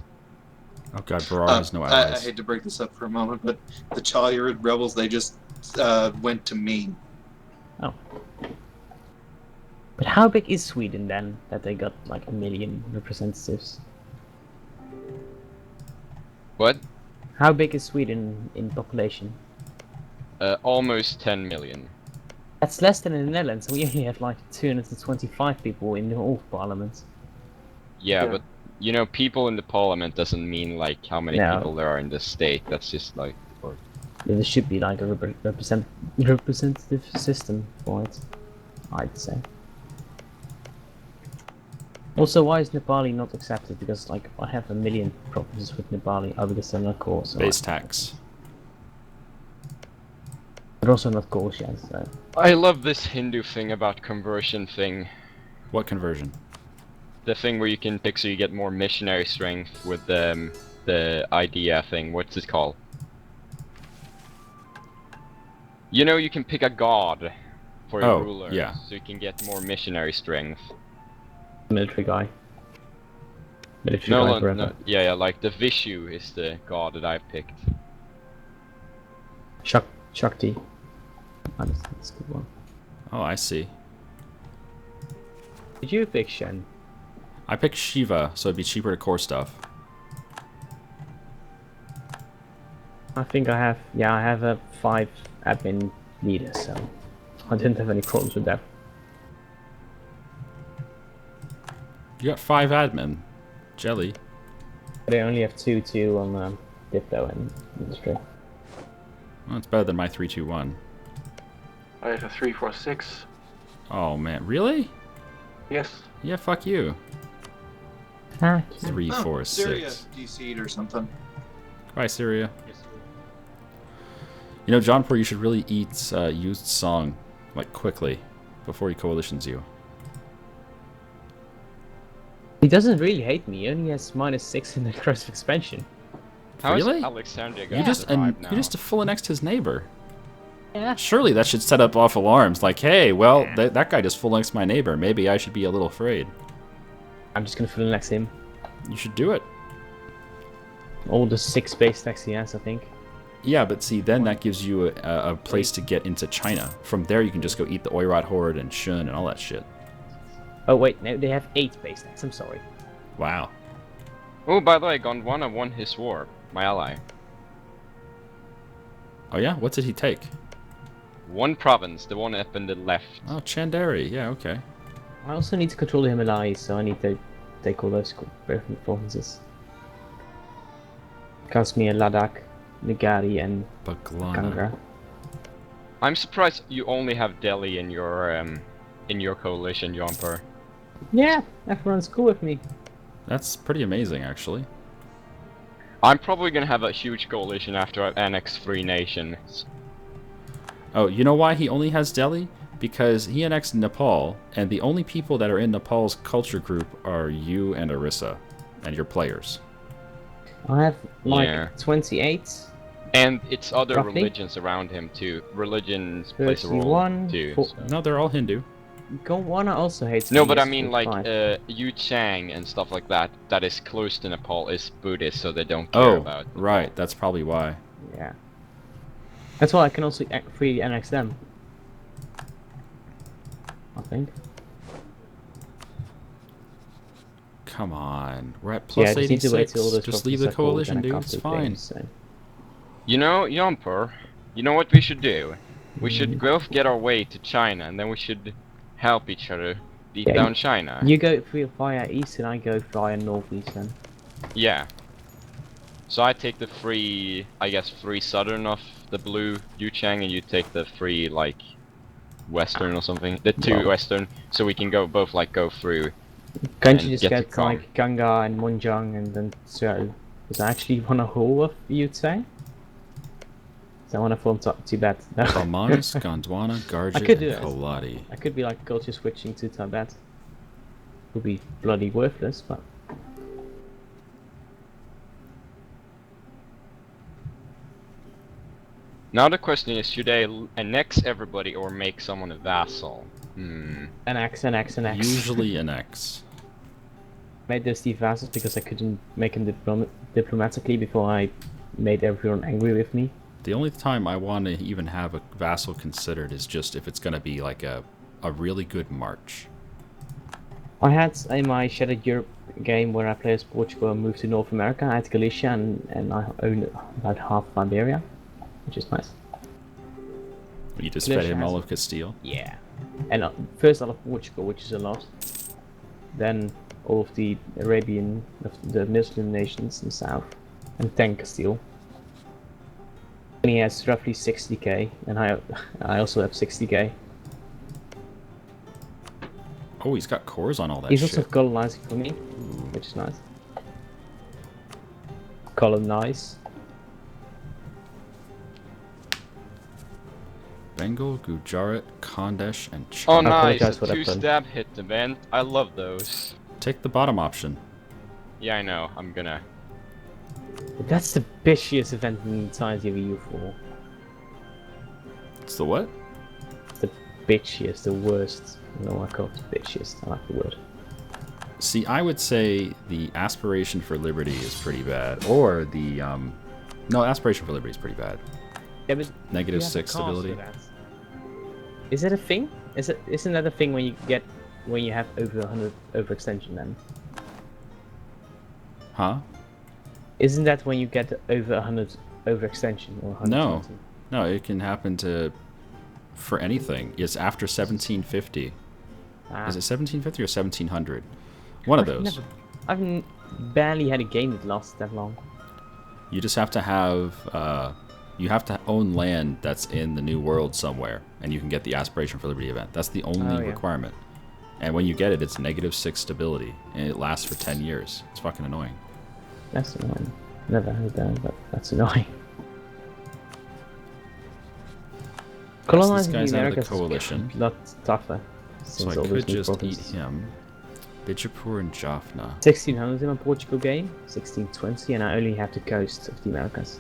A: Oh god, Barar has no
H: I
A: allies.
H: hate to break this up for a moment, but the Chalyrid rebels, they just went to mean.
E: Oh. But how big is Sweden then, that they got like 1 million representatives?
F: What?
E: How big is Sweden in population?
F: Almost 10 million.
E: That's less than in the Netherlands, and we only have like 225 people in the whole parliament.
F: Yeah,
D: Yeah.
F: but you know, people in the parliament doesn't mean like how many
E: No.
F: people there are in the state. That's just like.
E: There should be like a representative system for it, I'd say. Also, why is Nepali not accepted? Because like I have 1 million provinces with Nepali, because they're not core, so
A: Base tax.
E: they're also not cores yet. So
F: I love this Hindu thing about conversion thing.
A: What conversion?
F: The thing where you can pick so you get more missionary strength with the idea thing. What's it called? You know, you can pick a god for your
A: Oh,
F: ruler,
A: yeah.
F: so you can get more missionary strength.
E: military guy. Military
F: No,
E: guy
F: no,
E: forever.
F: no, yeah, like the Vishu is the god that I picked.
E: Shakti. Oh, that's a good one.
A: Oh, I see.
E: Did you pick Shen?
A: I picked Shiva, so it'd be cheaper to core stuff.
E: I think I have. Yeah, I have a 5 admin leader, so I didn't have any problems with that.
A: You got 5 admin. Jelly.
E: But I only have 2 on Dipto and Industry.
A: Well, it's better than my 3-2-1.
D: I have a 3-4-6.
A: Oh man, really?
D: Yes.
A: Yeah, fuck you. 3, 4,
H: Syria
A: 6.
H: DC'd or something.
A: Bye, Syria. You know, Johnpur, you should really eat used song, like, quickly, before he coalitions you.
E: He doesn't really hate me. He only has -6 in the cross expansion.
F: How is
A: Really?
F: Alexandria
A: You
F: going
A: just
F: to survive now?
A: you just full annexed his neighbor.
E: Yeah.
A: Surely that should set up off alarms. Like, hey, well, that guy just full annexed my neighbor. Maybe I should be a little afraid.
E: I'm just gonna full next him.
A: You should do it.
E: All the 6 base stacks he has, I think.
A: Yeah, but see, then that gives you a place to get into China. From there, you can just go eat the Oirat Horde and Shun and all that shit.
E: Oh wait, no, they have 8 base stacks. I'm sorry.
A: Wow.
F: Oh, by the way, Gondwana won his war, my ally.
A: Oh yeah? What did he take?
F: One province, the one up in the left.
A: Oh, Chanderi. Yeah, okay.
E: I also need to control the Himalayas, so I need to take all those provinces. Kashmir, Ladakh, Nagari, and
A: Baglana.
E: Kangra.
F: I'm surprised you only have Delhi in your coalition, Jomper.
E: Yeah, everyone's cool with me.
A: That's pretty amazing, actually.
F: I'm probably gonna have a huge coalition after I annex 3 nations.
A: Oh, you know why he only has Delhi? Because he annexed Nepal, and the only people that are in Nepal's culture group are you and Orissa, and your players.
E: I have like
F: Yeah.
E: 28.
F: And it's other
E: Roughly?
F: religions around him too. Religions plays a role
E: 31.
F: too.
E: For-
F: so.
A: No, they're all Hindu.
E: Gondwana also hates
F: No,
E: me,
F: but I
E: it's
F: mean like
E: 45.
F: Yu Chang and stuff like that. That is close to Nepal is Buddhist, so they don't care
A: Oh,
F: about. Nepal.
A: right. That's probably why.
E: Yeah. That's why I can also freely annex them. I think.
A: Come on. We're at
E: Yeah,
A: plus
E: I just need to wait
A: 86.
E: till all those
A: Just leave
E: properties
A: the
E: are called
A: coalition,
E: and I
A: dude.
E: can't
A: It's
E: do
A: fine.
E: games, so.
F: You know, Yomper, you know what we should do? We should
E: Mhm.
F: both get our way to China, and then we should help each other beat
E: Yeah,
F: down China.
E: You go via east and I go via northeast then.
F: Yeah. So I take the free, I guess, free southern of the blue Yu Chang, and you take the free, like, western or something. The two
E: Well-
F: western, so we can go both, like, go through.
E: Can't
F: And
E: you just
F: get to
E: get
F: Kong.
E: like Ganga and Munjang and then so is that actually one a whole of you'd say? Is that one from Tibet? No.
A: Brahmanas, Gondwana,
E: I could do
A: Garjit,
E: it.
A: and Kolati.
E: I could be like culture switching to Tibet. Would be bloody worthless, but
F: Now the question is, should I annex everybody or make someone a vassal?
E: an X.
A: Usually an X.
E: Made those Steve vassals because I couldn't make him diplomatically before I made everyone angry with me.
A: The only time I want to even have a vassal considered is just if it's going to be like a really good march.
E: I had in my Shattered Europe game where I play as Portugal and moved to North America, I had Galicia and I own about half of Iberia, which is nice.
A: You just
E: Galicia
A: fed him
E: has-
A: all of Castile.
E: Yeah. And first out of Portugal, which is a lot. Then all of the Arabian, the Muslim nations in the south. And then Castile. And he has roughly 60k, and I also have 60k.
A: Oh, he's got cores on all that
E: He's
A: shit.
E: also colonizing for me,
A: Ooh.
E: which is nice. Colonize.
A: Bengal, Gujarat, Khandesh, and
F: Oh,
A: China.
F: nice!
E: apologize
F: A
E: for that pun.
F: two-stab hit event. I love those.
A: Take the bottom option.
F: Yeah, I know. I'm gonna.
E: That's the bitchiest event in the entirety of EU4.
A: It's the what?
E: The bitchiest, the worst. No, I call it the bitchiest. I like the word.
A: See, I would say the Aspiration for Liberty is pretty bad. Or the, no, Aspiration for Liberty is pretty bad.
E: Yeah, but
A: Negative
E: you have
A: 6
E: a cause for
A: stability.
E: that. Is that a thing? Isn't that a thing when you have over 100 overextension then?
A: Huh?
E: Isn't that when you get over 100 overextension or 120?
A: No. No, it can happen for anything. It's after 1750.
E: Ah.
A: Is it 1750 or 1700? One of those.
E: I've barely had a game that lasts that long.
A: You just have to have, you have to own land that's in the New World somewhere, and you can get the Aspiration for Liberty event. That's the only
E: Oh, yeah.
A: requirement. And when you get it, it's negative 6 stability, and it lasts for 10 years. It's fucking annoying.
E: That's annoying. Never heard that, but that's annoying. Colonizing
A: guy's
E: the
A: out of the
E: Americas
A: coalition.
E: is a lot tougher.
A: So
E: Since
A: I
E: all those
A: could
E: new
A: just eat
E: provinces.
A: him. Bijapur and Jaffna.
E: 1600 in my Portugal game, 1620, and I only have the coast of the Americas.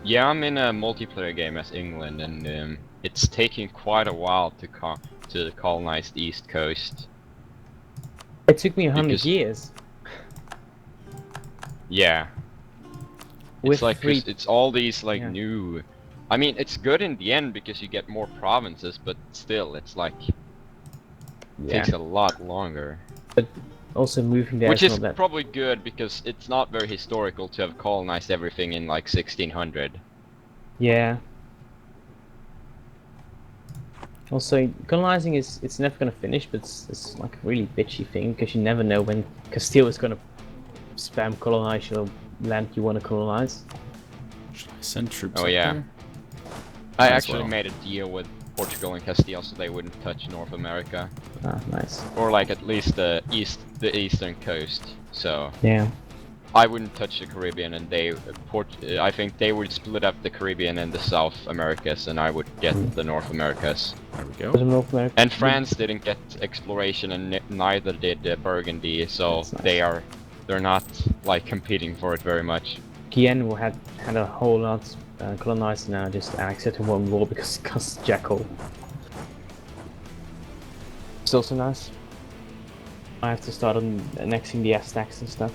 F: Yeah, I'm in a multiplayer game as England, and it's taking quite a while to colonize the East Coast.
E: It took me 100
F: Because-
E: years.
F: Yeah.
E: With
F: It's like 'cause it's all these like
E: Yeah.
F: new. I mean, it's good in the end because you get more provinces, but still, it's like takes a lot longer.
E: Also moving there
F: Which
E: is
F: is
E: not that.
F: probably good because it's not very historical to have colonized everything in like 1600.
E: Yeah. Also, colonizing it's never gonna finish, but it's like a really bitchy thing because you never know when Castile is gonna spam colonize your land you want to colonize.
A: Should I send troops
F: Oh,
A: up
F: yeah.
A: there?
F: I
A: Might as
F: actually
A: well.
F: made a deal with Portugal and Castile so they wouldn't touch North America,
E: Ah, nice.
F: or like at least the eastern coast. So
E: Yeah.
F: I wouldn't touch the Caribbean, and I think they would split up the Caribbean and the South Americas, and I would get the North Americas.
A: There we go.
E: Was it North America?
F: And France didn't get exploration, and neither did Burgundy, so
E: That's nice.
F: they're not like competing for it very much.
E: Guyenne had a whole lot colonized now, just annexed it in one war because it costs Jackal. It's also nice. I have to start on annexing the Aztecs and stuff.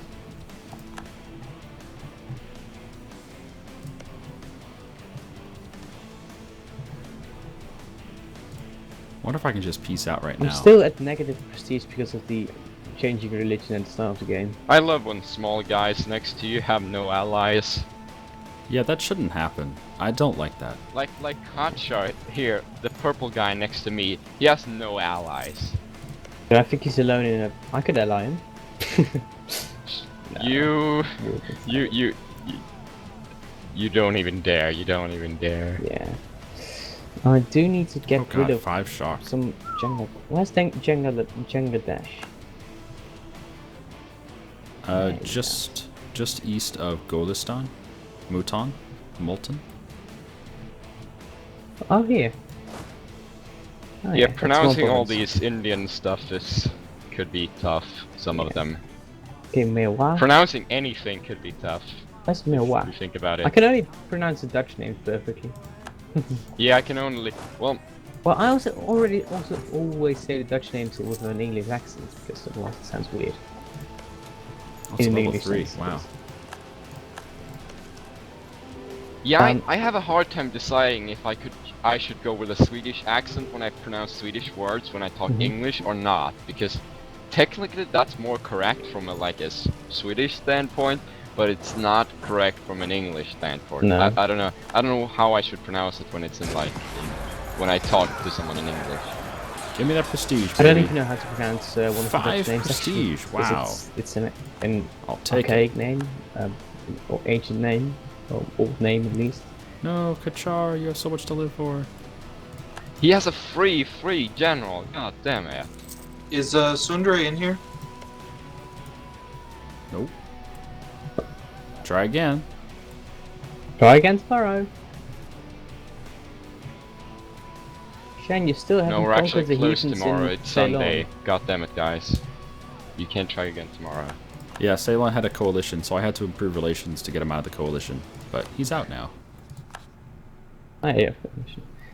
A: Wonder if I can just peace out right
E: I'm
A: now.
E: still at negative prestige because of the changing religion at the start of the game.
F: I love when small guys next to you have no allies.
A: Yeah, that shouldn't happen. I don't like that.
F: Like Hotshot here, the purple guy next to me, he has no allies.
E: I think he's alone in a... I could ally him. No.
F: You don't even dare. You don't even dare.
E: Yeah. I do need to get
A: Oh
E: rid
A: god,
E: of
A: 5 shocks.
E: some Jenga. Where's Jenga Dash? There you
A: Just east of Golistan, Multan.
E: Oh, here. Oh,
F: Yeah,
E: that's
F: pronouncing
E: one
F: all
E: province.
F: these Indian stuff could be tough. Some of
E: Yeah.
F: them.
E: Okay, Mewa.
F: Pronouncing anything could be tough.
E: Where's
F: If you
E: Mewa?
F: think about
E: I
F: it.
E: can only pronounce the Dutch names perfectly.
F: Yeah, I can only. Well,
E: Well, I also always say the Dutch names with an English accent because otherwise it sounds weird.
A: That's
E: In
A: level
E: English
A: 3.
E: sense,
A: Wow.
F: yeah,
E: Um,
F: I have a hard time deciding if I should go with a Swedish accent when I pronounce Swedish words when I talk
E: Mhm.
F: English or not, because technically that's more correct from a Swedish standpoint, but it's not correct from an English standpoint.
E: No.
F: I don't know. I don't know how I should pronounce it when it's when I talk to someone in English.
A: Give me that prestige,
E: I don't
A: baby.
E: even know how to pronounce one of the Dutch
A: 5
E: names. actually,
A: prestige,
E: 'cause
A: wow.
E: It's an
A: I'll take it.
E: archaic name, or ancient name, or old name at least.
A: No, Kachar, you have so much to live for.
F: He has a free general. God damn it.
H: Is Sundra in here?
A: Nope. Try again.
E: Try again tomorrow. Shen, you still haven't
F: No, we're
E: conquered
F: actually
E: the
F: closed
E: heathens
F: tomorrow.
E: in
F: It's
E: Ceylon.
F: Sunday. God damn it, guys. You can't try again tomorrow.
A: Yeah, Ceylon had a coalition, so I had to improve relations to get him out of the coalition. But he's out now.
E: Ah, yeah.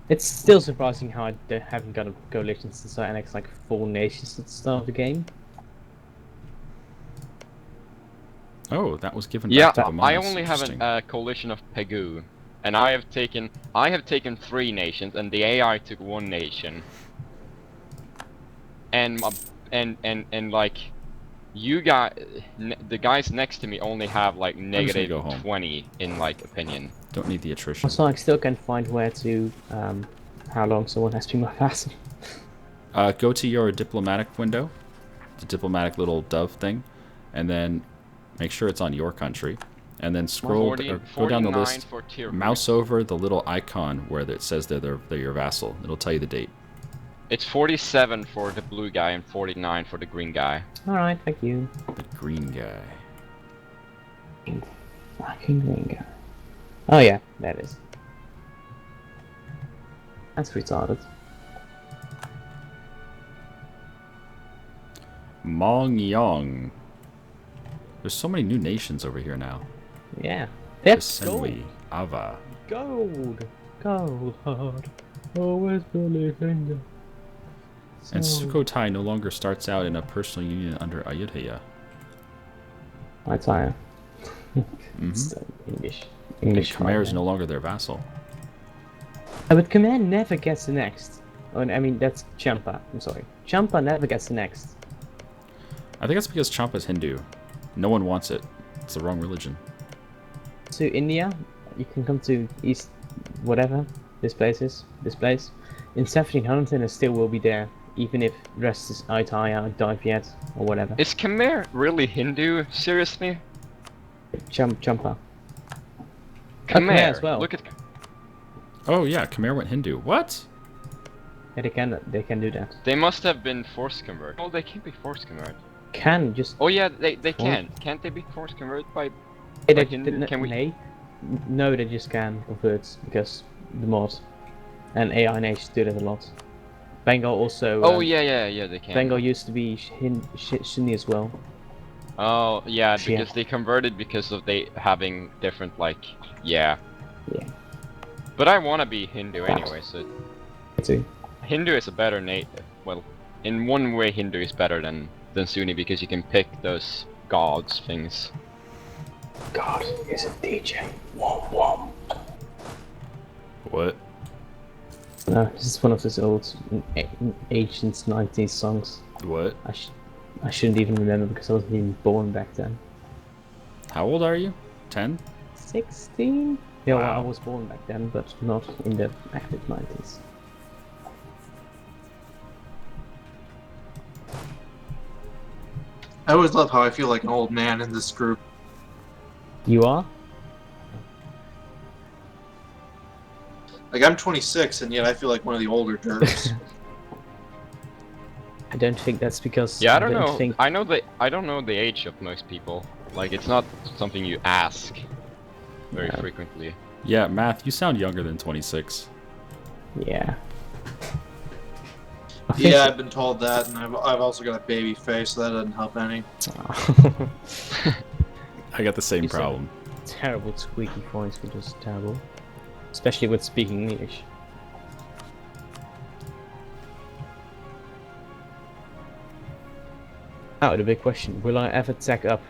E: It's still surprising how I haven't got a coalition since I annexed like 4 nations at the start of the game.
A: Oh, that was given
F: Yeah,
A: back to the
F: I
A: Mons.
F: only have
A: Interesting.
F: a coalition of Pegu, and I have taken 3 nations, and the AI took 1 nation. And like, you guys, the guys next to me only have like negative
A: go home.
F: 20 in like opinion.
A: Don't need the attrition.
E: Also, I still can't find where to, how long someone has been my vassal.
A: Go to your diplomatic window, the diplomatic little dove thing, and then make sure it's on your country, and then scroll or go down the
F: 49
A: list.
F: for tier
A: Mouse over the little icon where it says they're your vassal. It'll tell you the date.
F: It's 47 for the blue guy and 49 for the green guy.
E: Alright, thank you.
A: The green guy.
E: Fucking green guy. Oh yeah, there it is. That's retarded.
A: Mongyong. There's so many new nations over here now.
E: Yeah. That's gold.
A: Senwi, Ava.
E: Gold. Gold hard. Always believe in you.
A: And
E: So-
A: Sukhothai no longer starts out in a personal union under Ayutthaya.
E: I tire.
A: Mm-hmm.
E: English.
A: And
E: English.
A: Khmer is
E: fire.
A: no longer their vassal.
E: But Khmer never gets the next. Oh, I mean, that's Champa. I'm sorry. Champa never gets the next.
A: I think that's because Champa's Hindu. No one wants it. It's the wrong religion.
E: To India, you can come to East, whatever this place is. This place. In 1700, and it still will be there, even if the rest is Ayutthaya, Diviet, or whatever.
F: Is Khmer really Hindu? Seriously?
E: Champa.
F: Khmer
E: as well.
F: Look at.
A: Oh yeah, Khmer went Hindu. What?
E: Yeah, they can do that.
F: They must have been force converted. Oh, they can't be force converted.
E: can just.
F: Oh yeah, they can. Can't they be force converted by? Can we?
E: No, they just can convert because the mod and AI nations do that a lot. Bengal also.
F: Oh yeah, they can.
E: Bengal used to be Shinny as well.
F: Oh yeah, because they converted because of they having different like yeah.
E: Yeah.
F: But I want to be Hindu anyway, so.
E: Me too.
F: Hindu is a better well, in one way Hindu is better than Sunni because you can pick those gods things.
E: God is a DJ. Wom wom.
A: What?
E: No, this is one of those old ancient 90s songs.
A: What?
E: I shouldn't even remember because I wasn't even born back then.
A: How old are you? 10?
E: 16? Yeah, well,
A: Wow.
E: I was born back then, but not in the active 90s.
H: I always love how I feel like an old man in this group.
E: You are?
H: Like, I'm 26, and yet I feel like one of the older jerks.
E: I don't think that's because.
F: Yeah, I don't know. I don't know the age of most people. Like, it's not something you ask very frequently.
A: Yeah, Math, you sound younger than 26.
E: Yeah.
H: Yeah, I've been told that, and I've also got a baby face, so that doesn't help any.
A: I got the same
E: You said-
A: problem.
E: Terrible squeaky voice, which is terrible. Especially with speaking English. Oh, the big question. Will I ever tag up?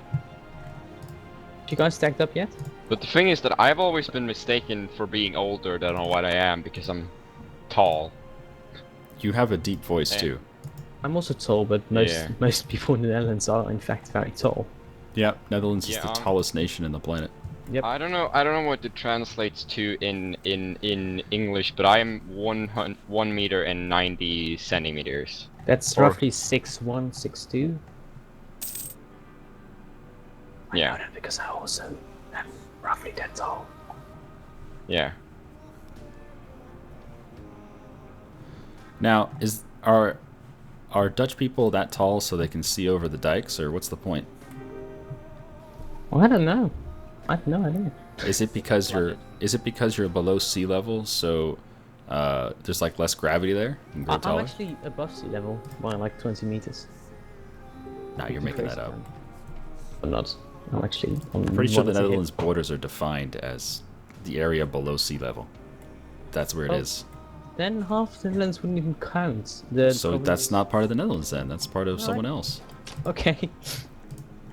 E: You guys tagged up yet?
F: But the thing is that I've always been mistaken for being older than what I am because I'm tall.
A: You have a deep voice
F: Yeah.
A: too.
E: I'm also tall, but most people in the Netherlands are in fact very tall.
A: Yeah, Netherlands is
F: Yeah,
A: the tallest nation in the planet.
E: Yep.
F: I don't know what it translates to in English, but I am 1 meter and 90 centimeters.
E: That's
A: Or-
E: roughly 6'1", 6'2".
F: Yeah.
E: I know that because I also am roughly that tall.
F: Yeah.
A: Now, are Dutch people that tall so they can see over the dikes, or what's the point?
E: Well, I don't know. I have no idea.
A: Is it because you're below sea level, so there's like less gravity there? You can grow
E: I'm
A: taller?
E: actually above sea level by like 20 meters.
A: Nah, you're making that up.
E: I'm not. I'm actually on
A: Pretty sure the
E: one
A: Netherlands borders are defined as the area below sea level. That's where it
E: Oh.
A: is.
E: Then half the Netherlands wouldn't even count.
A: So that's not part of the Netherlands then. That's part of someone else.
E: Okay.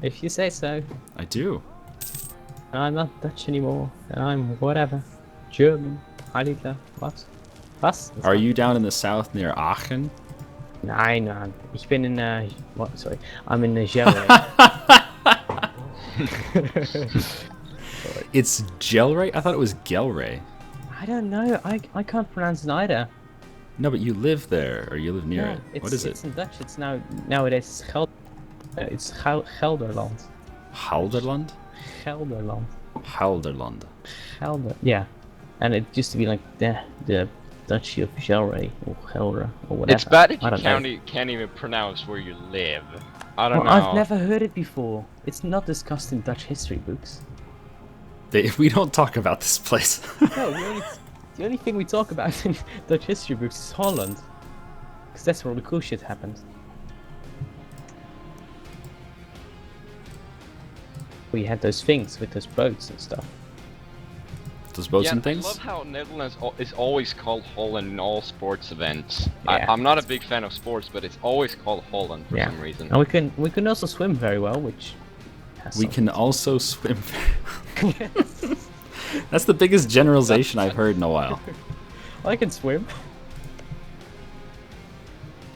E: If you say so.
A: I do.
E: I'm not Dutch anymore. I'm whatever. German. Heil Hitler. What? Was?
A: Are you down in the south near Aachen?
E: Nein, nein. Ich bin in what? Sorry. I'm in Gelre.
A: It's Gelre? I thought it was Gelre.
E: I don't know. I can't pronounce it either.
A: No, but you live there, or you live near it. What is
E: It's
A: it?
E: in Dutch. It's nowadays it's Gelderland.
A: Halderland?
E: Gelderland.
A: Halderland.
E: Yeah. And it used to be like the Duchy of Gelre or Gelre or whatever.
F: It's bad if
E: I
F: you
E: don't know.
F: can't even pronounce where you live. I don't
E: Well,
F: know.
E: I've never heard it before. It's not discussed in Dutch history books.
A: We don't talk about this place.
E: No, the only thing we talk about in Dutch history books is Holland. Because that's where all the cool shit happened. We had those things with those boats and stuff.
A: Those boats
F: Yeah,
A: and
F: I
A: things?
F: love how Netherlands is always called Holland in all sports events.
E: Yeah.
F: I'm not a big fan of sports, but it's always called Holland for some reason.
E: And we can also swim very well, which has
A: We can also swim very well. That's the biggest generalization I've heard in a while.
E: I can swim.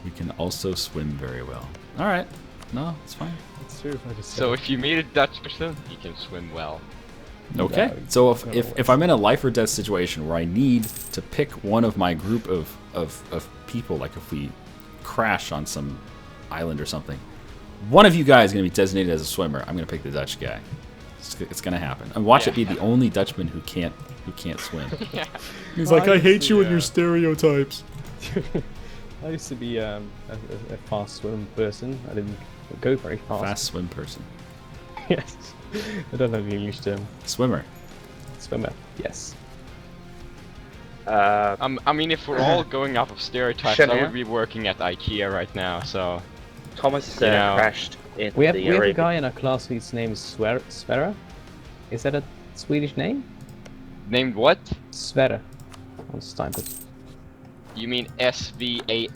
A: We can also swim very well. Alright. No, it's fine.
E: It's true.
F: So if you meet a Dutch person, you can swim well.
A: Okay. So if I'm in a life or death situation where I need to pick one of my group of people, like if we crash on some island or something, one of you guys is going to be designated as a swimmer. I'm going to pick the Dutch guy. It's going to happen. And watch it be the only Dutchman who can't swim.
F: Yeah.
A: He's like, I hate you and your stereotypes.
E: I used to be a fast swim person. I didn't go very fast.
A: Fast swim person.
E: Yes. I don't know the English term.
A: Swimmer.
E: Swimmer. Yes.
F: I mean, if we're all going off of stereotypes, I
C: Shenryyr?
F: would be working at IKEA right now. So
C: Thomas
F: You know,
C: crashed in
E: We have
C: the
E: a
C: Arabian.
E: guy in our class whose name is Sverre. Is that a Swedish name?
F: named what?
E: Sverre. Let's type it.
F: You mean SVAAN?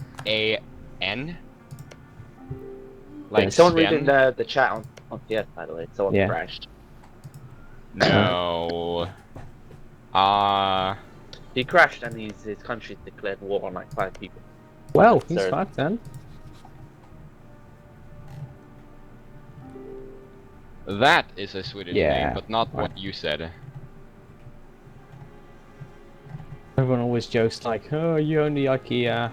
C: Like
F: Like
C: someone
F: Sven?
C: reading the chat on PS, by the way. Someone
E: Yeah.
C: crashed.
F: No.
C: He crashed and his country declared war on like 5 people.
E: Well, he's
C: Third.
E: fucked then.
F: That is a Swedish
E: Yeah.
F: name, but not
E: Right.
F: what you said.
E: Everyone always jokes like, "Oh, you own the IKEA."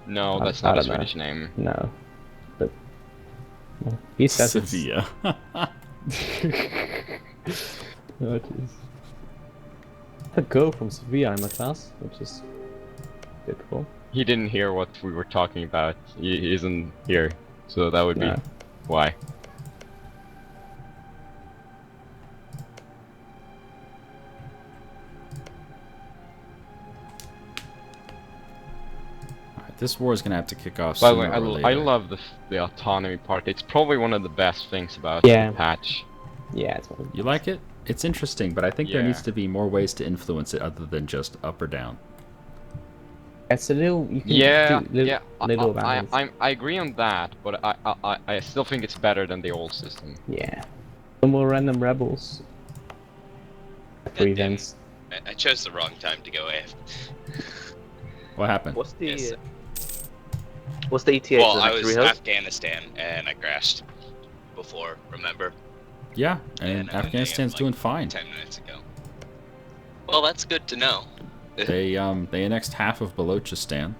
F: No,
E: I-
F: that's
E: I
F: not a
E: don't know.
F: Swedish name.
E: No, but well, he says it's-
A: Sevilla.
E: Oh, it is. A girl from Sevilla in my class, which is a bit cool.
F: He didn't hear what we were talking about. He isn't here, so that would be
E: No.
F: why.
A: Alright, this war is gonna have to kick off
F: By the
A: sooner
F: way,
A: or
F: I
A: later.
F: love the autonomy part. It's probably one of the best things about
E: Yeah.
F: the patch.
E: Yeah, it's one.
A: You like it? It's interesting, but I think there
F: Yeah.
A: needs to be more ways to influence it other than just up or down.
E: It's a little. You can
F: Yeah,
E: do little,
F: yeah.
E: little about it.
F: I agree on that, but I still think it's better than the old system.
E: Yeah. No more random rebels. For
B: Goddamn.
E: events.
B: I chose the wrong time to go AF.
A: What happened?
C: What's the
B: Yes.
C: what's the ETA
B: Well,
C: for the
B: I
C: next
B: was
C: rehost?
B: Afghanistan and I crashed before, remember?
A: Yeah, and
B: And I went
A: Afghanistan's
B: AF,
A: doing
B: like,
A: fine.
B: 10 minutes ago. Well, that's good to know.
A: They annexed half of Balochistan.